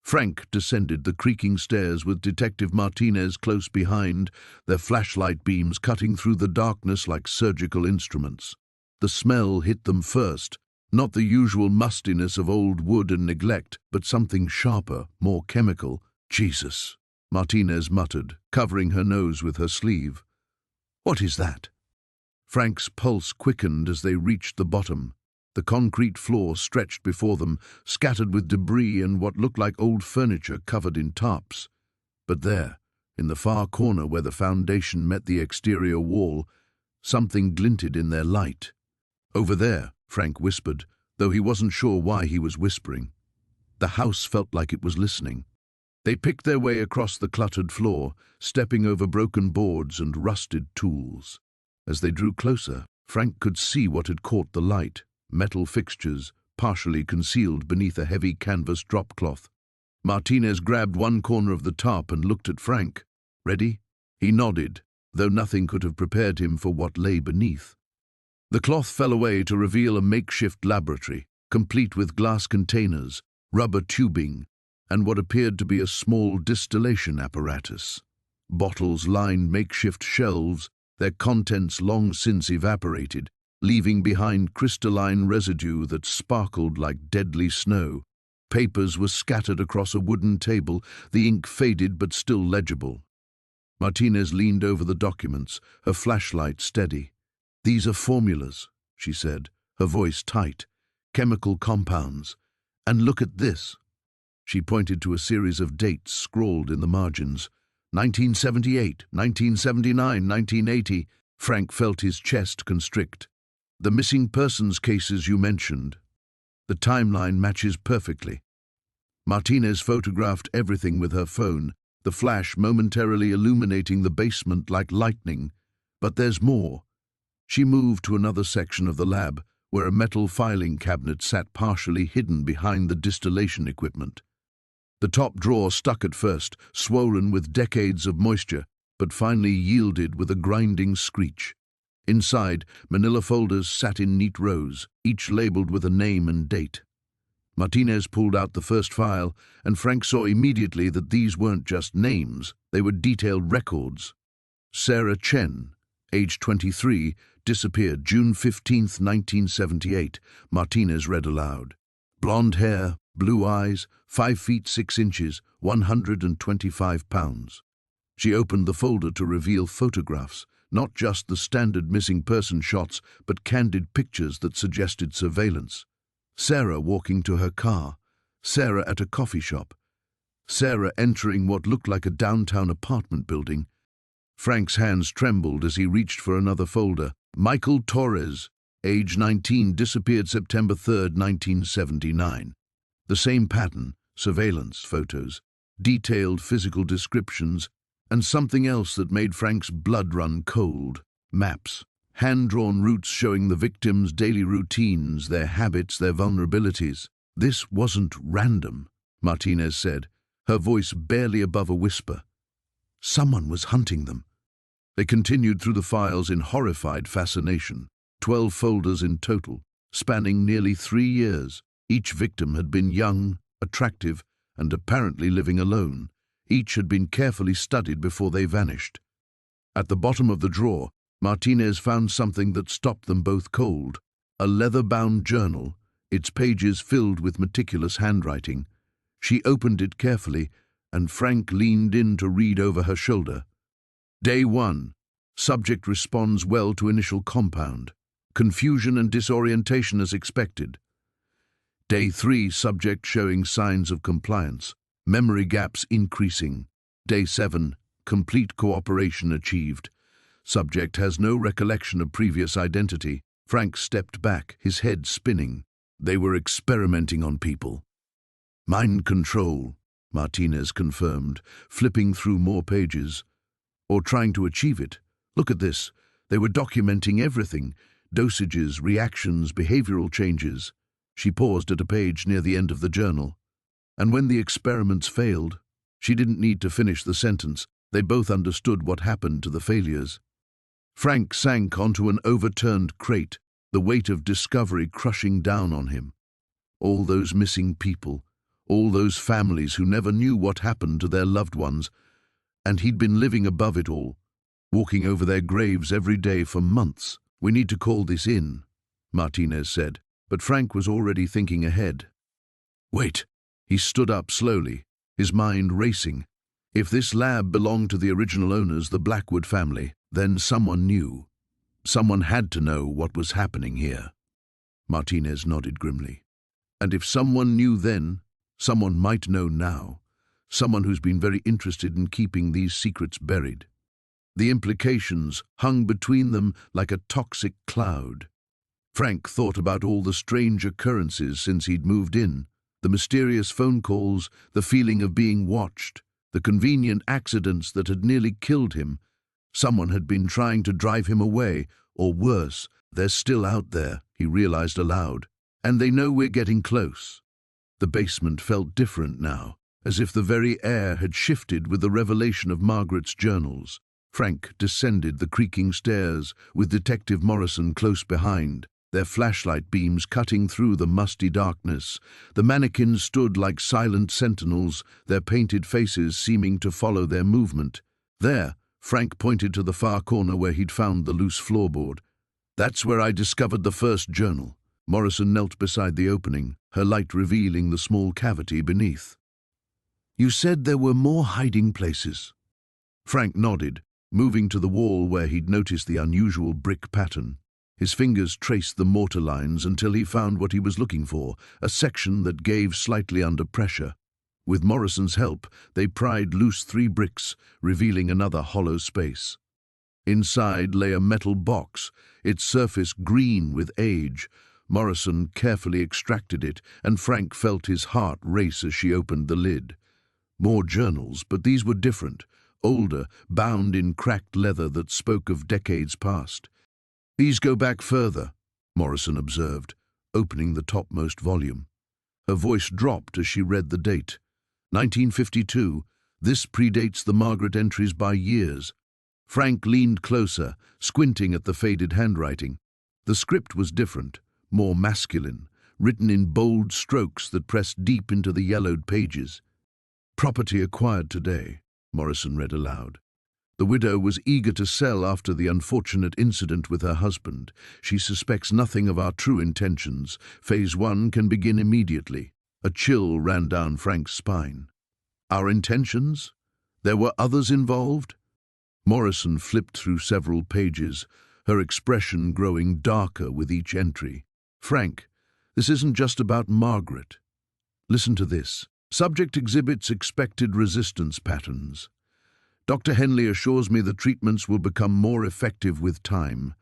Frank descended the creaking stairs with Detective Martinez close behind, their flashlight beams cutting through the darkness like surgical instruments. The smell hit them first, not the usual mustiness of old wood and neglect, but something sharper, more chemical. "Jesus," Martinez muttered, covering her nose with her sleeve. "What is that?" Frank's pulse quickened as they reached the bottom. The concrete floor stretched before them, scattered with debris and what looked like old furniture covered in tarps. But there, in the far corner where the foundation met the exterior wall, something glinted in their light. "Over there," Frank whispered, though he wasn't sure why he was whispering. The house felt like it was listening. They picked their way across the cluttered floor, stepping over broken boards and rusted tools. As they drew closer, Frank could see what had caught the light, metal fixtures, partially concealed beneath a heavy canvas dropcloth. Martinez grabbed one corner of the tarp and looked at Frank. "Ready?" He nodded, though nothing could have prepared him for what lay beneath. The cloth fell away to reveal a makeshift laboratory, complete with glass containers, rubber tubing, and what appeared to be a small distillation apparatus. Bottles lined makeshift shelves, their contents long since evaporated, leaving behind crystalline residue that sparkled like deadly snow. Papers were scattered across a wooden table, the ink faded but still legible. Martinez leaned over the documents, her flashlight steady. "These are formulas," she said, her voice tight. "Chemical compounds. And look at this." She pointed to a series of dates scrawled in the margins. 1978, 1979, 1980. Frank felt his chest constrict. "The missing persons cases you mentioned. The timeline matches perfectly." Martinez photographed everything with her phone, the flash momentarily illuminating the basement like lightning. "But there's more." She moved to another section of the lab, where a metal filing cabinet sat partially hidden behind the distillation equipment. The top drawer stuck at first, swollen with decades of moisture, but finally yielded with a grinding screech. Inside, manila folders sat in neat rows, each labeled with a name and date. Martinez pulled out the first file, and Frank saw immediately that these weren't just names, they were detailed records. Sarah Chen, age 23, disappeared June 15, 1978, Martinez read aloud. "Blonde hair, blue eyes, 5 feet 6 inches, 125 pounds. She opened the folder to reveal photographs, not just the standard missing person shots, but candid pictures that suggested surveillance. Sarah walking to her car, Sarah at a coffee shop, Sarah entering what looked like a downtown apartment building. Frank's hands trembled as he reached for another folder. Michael Torres, age 19, disappeared September 3, 1979. The same pattern, surveillance photos, detailed physical descriptions, and something else that made Frank's blood run cold. Maps, hand-drawn routes showing the victims' daily routines, their habits, their vulnerabilities. "This wasn't random," Martinez said, her voice barely above a whisper. "Someone was hunting them." They continued through the files in horrified fascination. 12 folders in total, spanning nearly 3 years. Each victim had been young, attractive, and apparently living alone. Each had been carefully studied before they vanished. At the bottom of the drawer, Martinez found something that stopped them both cold. A leather-bound journal, its pages filled with meticulous handwriting. She opened it carefully, and Frank leaned in to read over her shoulder. Day 1. Subject responds well to initial compound. Confusion and disorientation as expected. Day 3. Subject showing signs of compliance. Memory gaps increasing. Day 7. Complete cooperation achieved. Subject has no recollection of previous identity. Frank stepped back, his head spinning. They were experimenting on people. Mind control, Martinez confirmed, flipping through more pages. Or trying to achieve it. Look at this. They were documenting everything. Dosages, reactions, behavioral changes. She paused at a page near the end of the journal. And when the experiments failed, she didn't need to finish the sentence. They both understood what happened to the failures. Frank sank onto an overturned crate, the weight of discovery crushing down on him. All those missing people, all those families who never knew what happened to their loved ones, and he'd been living above it all, walking over their graves every day for months. "We need to call this in," Martinez said, but Frank was already thinking ahead. "Wait." He stood up slowly, his mind racing. If this lab belonged to the original owners, the Blackwood family, then someone knew. Someone had to know what was happening here. Martinez nodded grimly. And if someone knew then, someone might know now. Someone who's been very interested in keeping these secrets buried. The implications hung between them like a toxic cloud. Frank thought about all the strange occurrences since he'd moved in. The mysterious phone calls, the feeling of being watched, the convenient accidents that had nearly killed him. Someone had been trying to drive him away, or worse, they're still out there, he realized aloud. And they know we're getting close. The basement felt different now, as if the very air had shifted with the revelation of Margaret's journals. Frank descended the creaking stairs, with Detective Morrison close behind, their flashlight beams cutting through the musty darkness. The mannequins stood like silent sentinels, their painted faces seeming to follow their movement. There, Frank pointed to the far corner where he'd found the loose floorboard. That's where I discovered the first journal. Morrison knelt beside the opening, her light revealing the small cavity beneath. You said there were more hiding places. Frank nodded, moving to the wall where he'd noticed the unusual brick pattern. His fingers traced the mortar lines until he found what he was looking for, a section that gave slightly under pressure. With Morrison's help, they pried loose 3 bricks, revealing another hollow space. Inside lay a metal box, its surface green with age. Morrison carefully extracted it, and Frank felt his heart race as she opened the lid. More journals, but these were different, older, bound in cracked leather that spoke of decades past. These go back further, Morrison observed, opening the topmost volume. Her voice dropped as she read the date. 1952. This predates the Margaret entries by years. Frank leaned closer, squinting at the faded handwriting. The script was different, more masculine, written in bold strokes that pressed deep into the yellowed pages. Property acquired today, Morrison read aloud. The widow was eager to sell after the unfortunate incident with her husband. She suspects nothing of our true intentions. Phase 1 can begin immediately. A chill ran down Frank's spine. Our intentions? There were others involved? Morrison flipped through several pages, her expression growing darker with each entry. Frank, this isn't just about Margaret. Listen to this. Subject exhibits expected resistance patterns. Dr. Henley assures me the treatments will become more effective with time.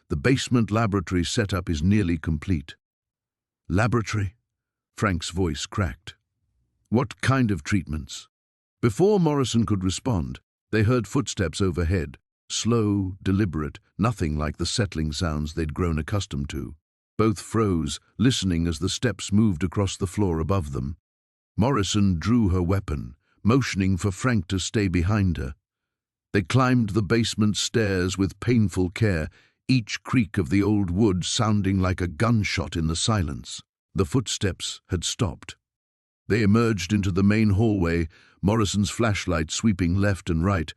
The basement laboratory setup is nearly complete. Laboratory? Frank's voice cracked. What kind of treatments? Before Morrison could respond, they heard footsteps overhead, slow, deliberate, nothing like the settling sounds they'd grown accustomed to. Both froze, listening as the steps moved across the floor above them. Morrison drew her weapon, motioning for Frank to stay behind her. They climbed the basement stairs with painful care, each creak of the old wood sounding like a gunshot in the silence. The footsteps had stopped. They emerged into the main hallway, Morrison's flashlight sweeping left and right.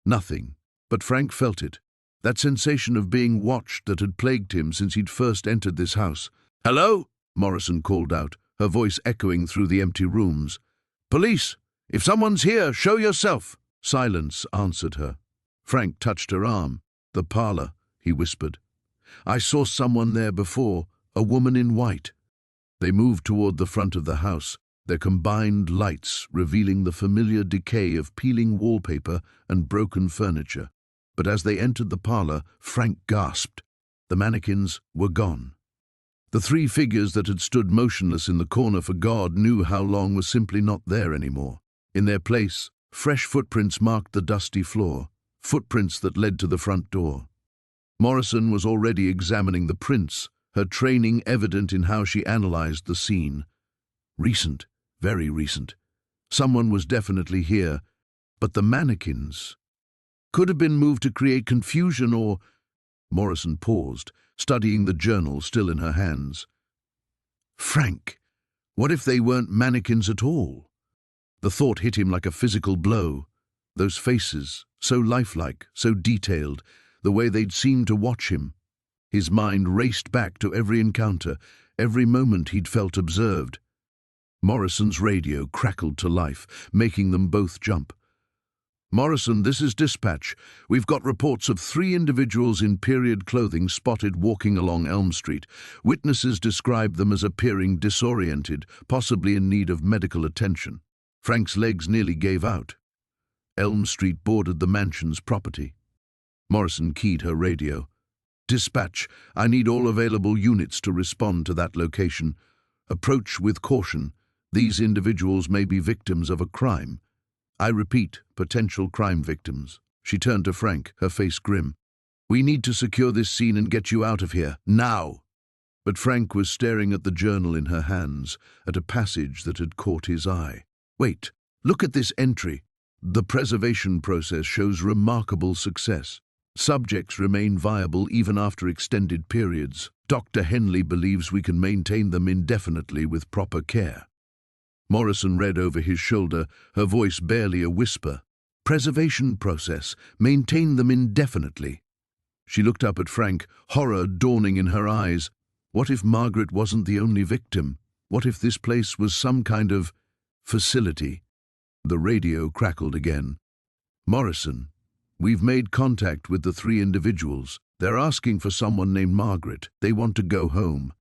Nothing, but Frank felt it, that sensation of being watched that had plagued him since he'd first entered this house. "Hello?" Morrison called out, her voice echoing through the empty rooms. "Police! If someone's here, show yourself!" Silence answered her. Frank touched her arm. "The parlor," he whispered. "I saw someone there before, a woman in white." They moved toward the front of the house, their combined lights revealing the familiar decay of peeling wallpaper and broken furniture. But as they entered the parlor, Frank gasped. The mannequins were gone. The 3 figures that had stood motionless in the corner for God knew how long were simply not there anymore. In their place, fresh footprints marked the dusty floor, footprints that led to the front door. Morrison was already examining the prints, her training evident in how she analyzed the scene. Recent, very recent. Someone was definitely here, but the mannequins could have been moved to create confusion or... Morrison paused, studying the journal still in her hands. Frank, what if they weren't mannequins at all? The thought hit him like a physical blow. Those faces, so lifelike, so detailed, the way they'd seemed to watch him. His mind raced back to every encounter, every moment he'd felt observed. Morrison's radio crackled to life, making them both jump. "Morrison, this is dispatch. We've got reports of 3 individuals in period clothing spotted walking along Elm Street. Witnesses describe them as appearing disoriented, possibly in need of medical attention." Frank's legs nearly gave out. Elm Street bordered the mansion's property. Morrison keyed her radio. "Dispatch, I need all available units to respond to that location. Approach with caution. These individuals may be victims of a crime. I repeat, potential crime victims." She turned to Frank, her face grim. "We need to secure this scene and get you out of here, now." But Frank was staring at the journal in her hands, at a passage that had caught his eye. "Wait, look at this entry. The preservation process shows remarkable success. Subjects remain viable even after extended periods. Dr. Henley believes we can maintain them indefinitely with proper care." Morrison read over his shoulder, her voice barely a whisper. preservation process, maintain them indefinitely. She looked up at Frank, horror dawning in her eyes. What if Margaret wasn't the only victim? What if this place was some kind of facility? The radio crackled again. "Morrison, we've made contact with the 3 individuals. They're asking for someone named Margaret. They want to go home."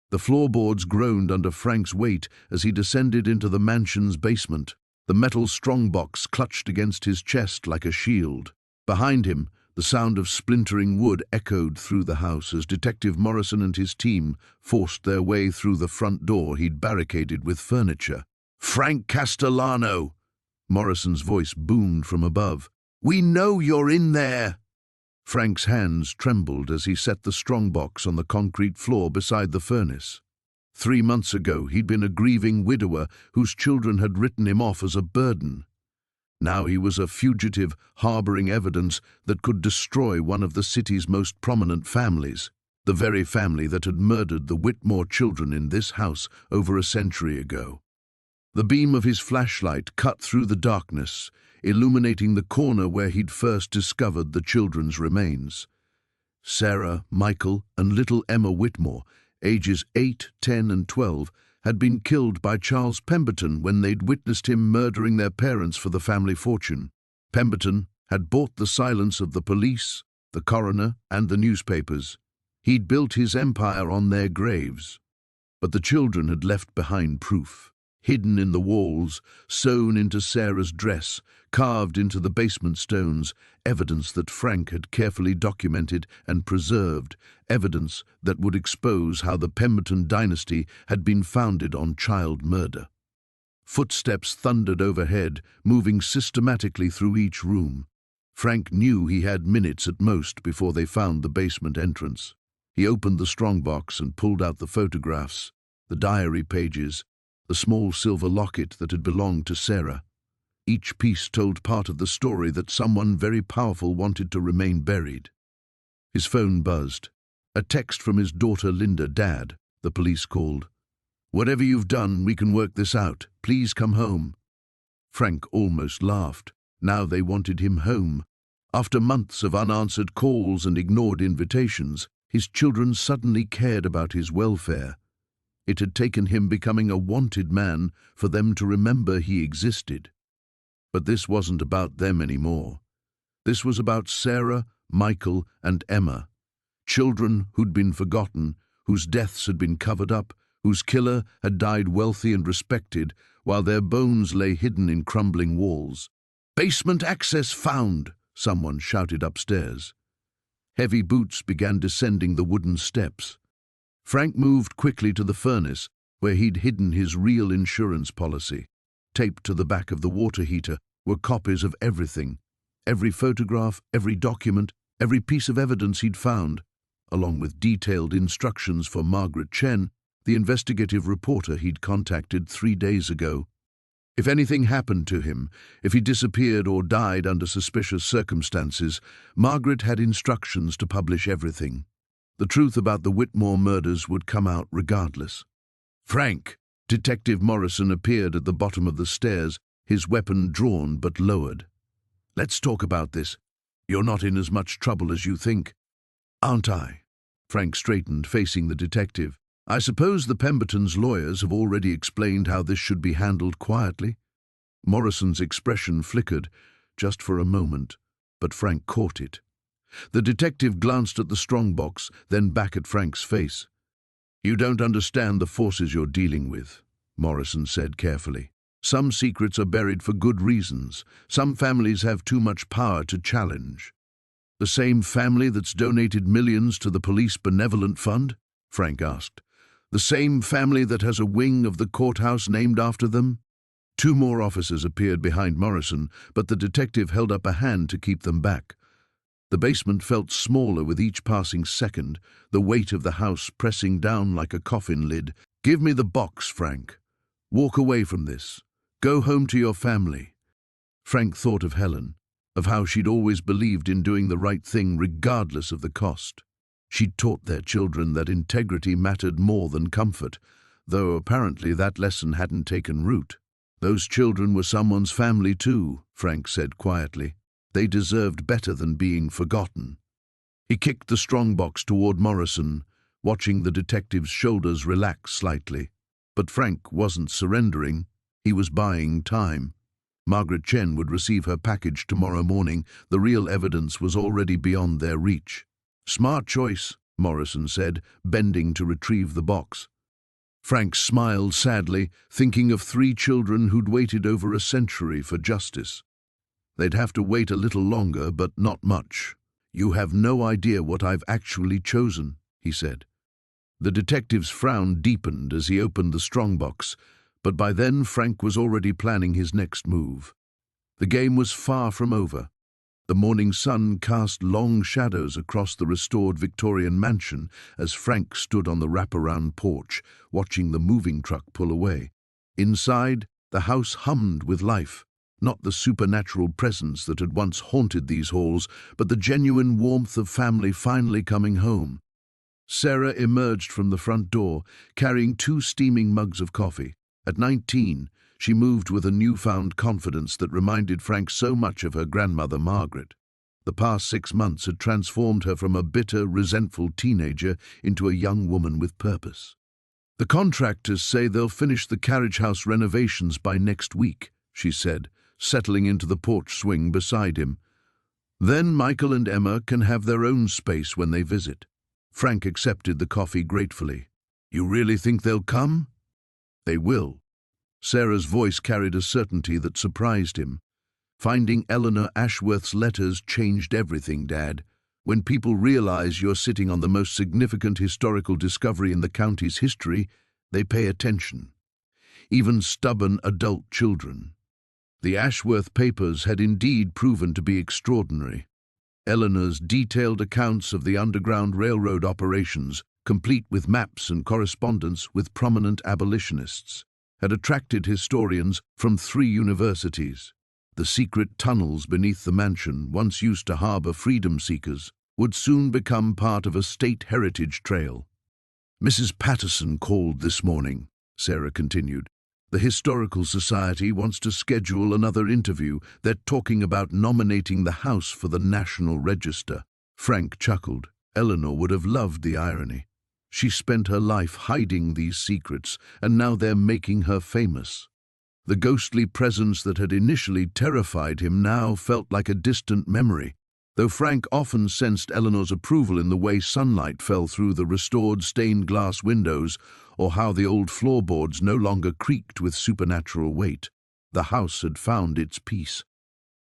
The floorboards groaned under Frank's weight as he descended into the mansion's basement. The metal strongbox clutched against his chest like a shield. Behind him, the sound of splintering wood echoed through the house as Detective Morrison and his team forced their way through the front door he'd barricaded with furniture. "Frank Castellano!" Morrison's voice boomed from above. "We know you're in there!" Frank's hands trembled as he set the strongbox on the concrete floor beside the furnace. 3 months ago, he'd been a grieving widower whose children had written him off as a burden. Now he was a fugitive harboring evidence that could destroy one of the city's most prominent families, the very family that had murdered the Whitmore children in this house over a century ago. The beam of his flashlight cut through the darkness, illuminating the corner where he'd first discovered the children's remains. Sarah, Michael, and little Emma Whitmore, ages 8, 10, and 12, had been killed by Charles Pemberton when they'd witnessed him murdering their parents for the family fortune. Pemberton had bought the silence of the police, the coroner, and the newspapers. He'd built his empire on their graves. But the children had left behind proof. Hidden in the walls, sewn into Sarah's dress, carved into the basement stones, evidence that Frank had carefully documented and preserved, evidence that would expose how the Pemberton dynasty had been founded on child murder. Footsteps thundered overhead, moving systematically through each room. Frank knew he had minutes at most before they found the basement entrance. He opened the strongbox and pulled out the photographs, the diary pages, the small silver locket that had belonged to Sarah. Each piece told part of the story that someone very powerful wanted to remain buried. His phone buzzed. A text from his daughter Linda. "Dad," the police called. "Whatever you've done, we can work this out. Please come home." Frank almost laughed. Now they wanted him home. After months of unanswered calls and ignored invitations, his children suddenly cared about his welfare. It had taken him becoming a wanted man for them to remember he existed. But this wasn't about them anymore. This was about Sarah, Michael, and Emma. Children who'd been forgotten, whose deaths had been covered up, whose killer had died wealthy and respected, while their bones lay hidden in crumbling walls. "Basement access found!" someone shouted upstairs. Heavy boots began descending the wooden steps. Frank moved quickly to the furnace, where he'd hidden his real insurance policy. Taped to the back of the water heater were copies of everything. Every photograph, every document, every piece of evidence he'd found, along with detailed instructions for Margaret Chen, the investigative reporter he'd contacted 3 days ago. If anything happened to him, if he disappeared or died under suspicious circumstances, Margaret had instructions to publish everything. The truth about the Whitmore murders would come out regardless. "Frank!" Detective Morrison appeared at the bottom of the stairs, his weapon drawn but lowered. "Let's talk about this. You're not in as much trouble as you think." "Aren't I?" Frank straightened, facing the detective. "I suppose the Pembertons' lawyers have already explained how this should be handled quietly?" Morrison's expression flickered, just for a moment, but Frank caught it. The detective glanced at the strongbox, then back at Frank's face. "You don't understand the forces you're dealing with," Morrison said carefully. "Some secrets are buried for good reasons. Some families have too much power to challenge." "The same family that's donated millions to the police benevolent fund?" Frank asked. "The same family that has a wing of the courthouse named after them?" 2 more officers appeared behind Morrison, but the detective held up a hand to keep them back. The basement felt smaller with each passing second, the weight of the house pressing down like a coffin lid. "Give me the box, Frank. Walk away from this. Go home to your family." Frank thought of Helen, of how she'd always believed in doing the right thing regardless of the cost. She'd taught their children that integrity mattered more than comfort, though apparently that lesson hadn't taken root. Those children were someone's family too, Frank said quietly. They deserved better than being forgotten. He kicked the strongbox toward Morrison, watching the detective's shoulders relax slightly. But Frank wasn't surrendering. He was buying time. Margaret Chen would receive her package tomorrow morning. The real evidence was already beyond their reach. "Smart choice," Morrison said, bending to retrieve the box. Frank smiled sadly, thinking of 3 children who'd waited over a century for justice. They'd have to wait a little longer, but not much. "You have no idea what I've actually chosen," he said. The detective's frown deepened as he opened the strongbox, but by then Frank was already planning his next move. The game was far from over. The morning sun cast long shadows across the restored Victorian mansion as Frank stood on the wraparound porch, watching the moving truck pull away. Inside, the house hummed with life, not the supernatural presence that had once haunted these halls, but the genuine warmth of family finally coming home. Sarah emerged from the front door, carrying 2 steaming mugs of coffee. At 19, she moved with a newfound confidence that reminded Frank so much of her grandmother Margaret. The past 6 months had transformed her from a bitter, resentful teenager into a young woman with purpose. "The contractors say they'll finish the carriage house renovations by next week," she said, settling into the porch swing beside him. "Then Michael and Emma can have their own space when they visit." Frank accepted the coffee gratefully. "You really think they'll come?" "They will." Sarah's voice carried a certainty that surprised him. "Finding Eleanor Ashworth's letters changed everything, Dad. When people realize you're sitting on the most significant historical discovery in the county's history, they pay attention. Even stubborn adult children." The Ashworth papers had indeed proven to be extraordinary. Eleanor's detailed accounts of the Underground Railroad operations, complete with maps and correspondence with prominent abolitionists, had attracted historians from 3 universities. The secret tunnels beneath the mansion, once used to harbor freedom seekers, would soon become part of a state heritage trail. "Mrs. Patterson called this morning," Sarah continued. "The Historical Society wants to schedule another interview. They're talking about nominating the house for the National Register." Frank chuckled. Eleanor would have loved the irony. She spent her life hiding these secrets, and now they're making her famous. The ghostly presence that had initially terrified him now felt like a distant memory, though Frank often sensed Eleanor's approval in the way sunlight fell through the restored stained glass windows, or how the old floorboards no longer creaked with supernatural weight. The house had found its peace.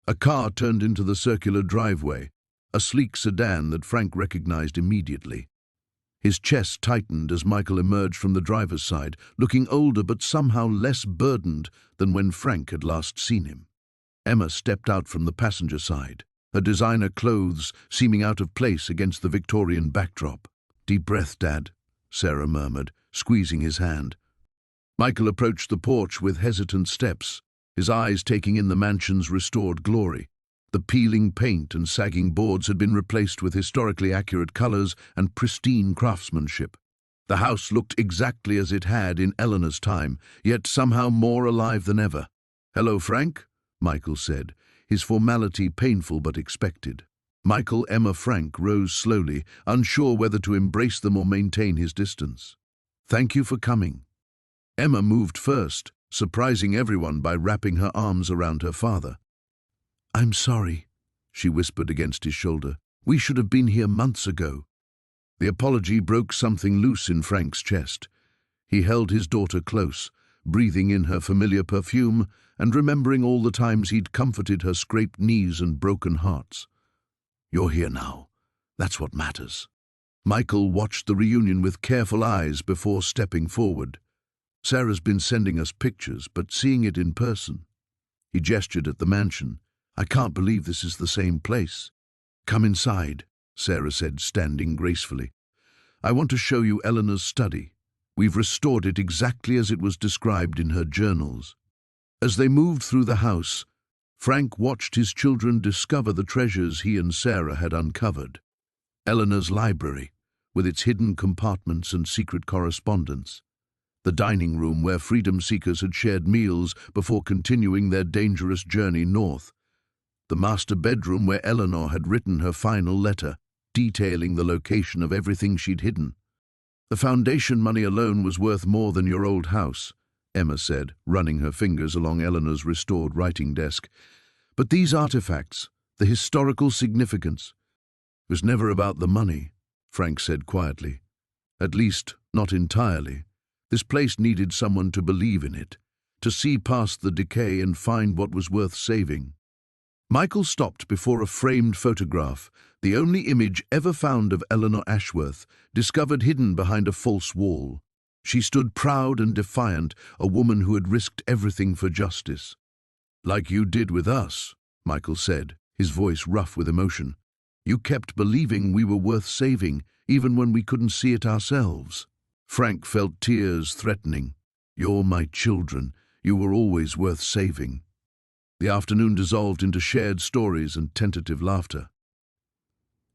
A car turned into the circular driveway, a sleek sedan that Frank recognized immediately. His chest tightened as Michael emerged from the driver's side, looking older but somehow less burdened than when Frank had last seen him. Emma stepped out from the passenger side, her designer clothes seeming out of place against the Victorian backdrop. "Deep breath, Dad," Sarah murmured, squeezing his hand. Michael approached the porch with hesitant steps, his eyes taking in the mansion's restored glory. The peeling paint and sagging boards had been replaced with historically accurate colors and pristine craftsmanship. The house looked exactly as it had in Eleanor's time, yet somehow more alive than ever. "Hello, Frank," Michael said, his formality painful but expected. Michael, Emma, Frank rose slowly, unsure whether to embrace them or maintain his distance. "Thank you for coming." Emma moved first, surprising everyone by wrapping her arms around her father. "I'm sorry," she whispered against his shoulder. "We should have been here months ago." The apology broke something loose in Frank's chest. He held his daughter close, breathing in her familiar perfume and remembering all the times he'd comforted her scraped knees and broken hearts. "You're here now. That's what matters." Michael watched the reunion with careful eyes before stepping forward. "Sarah's been sending us pictures, but seeing it in person." He gestured at the mansion. "I can't believe this is the same place." "Come inside," Sarah said, standing gracefully. "I want to show you Eleanor's study. We've restored it exactly as it was described in her journals." As they moved through the house, Frank watched his children discover the treasures he and Sarah had uncovered. Eleanor's library, with its hidden compartments and secret correspondence. the dining room where freedom seekers had shared meals before continuing their dangerous journey north, the master bedroom where Eleanor had written her final letter, detailing the location of everything she'd hidden. "The foundation money alone was worth more than your old house," Emma said, running her fingers along Eleanor's restored writing desk. "But these artifacts, the historical significance—" "It was never about the money," Frank said quietly. "At least, not entirely. This place needed someone to believe in it, to see past the decay and find what was worth saving." Michael stopped before a framed photograph, the only image ever found of Eleanor Ashworth, discovered hidden behind a false wall. She stood proud and defiant, a woman who had risked everything for justice. "Like you did with us," Michael said, his voice rough with emotion. "You kept believing we were worth saving, even when we couldn't see it ourselves." Frank felt tears threatening. "You're my children. You were always worth saving." The afternoon dissolved into shared stories and tentative laughter.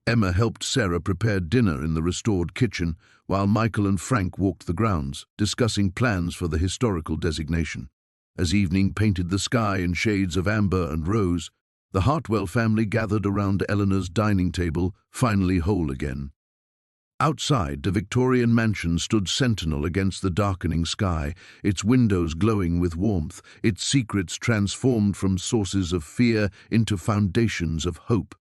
Emma helped Sarah prepare dinner in the restored kitchen, while Michael and Frank walked the grounds, discussing plans for the historical designation. As evening painted the sky in shades of amber and rose, the Hartwell family gathered around Eleanor's dining table, finally whole again. Outside, the Victorian mansion stood sentinel against the darkening sky, its windows glowing with warmth, its secrets transformed from sources of fear into foundations of hope.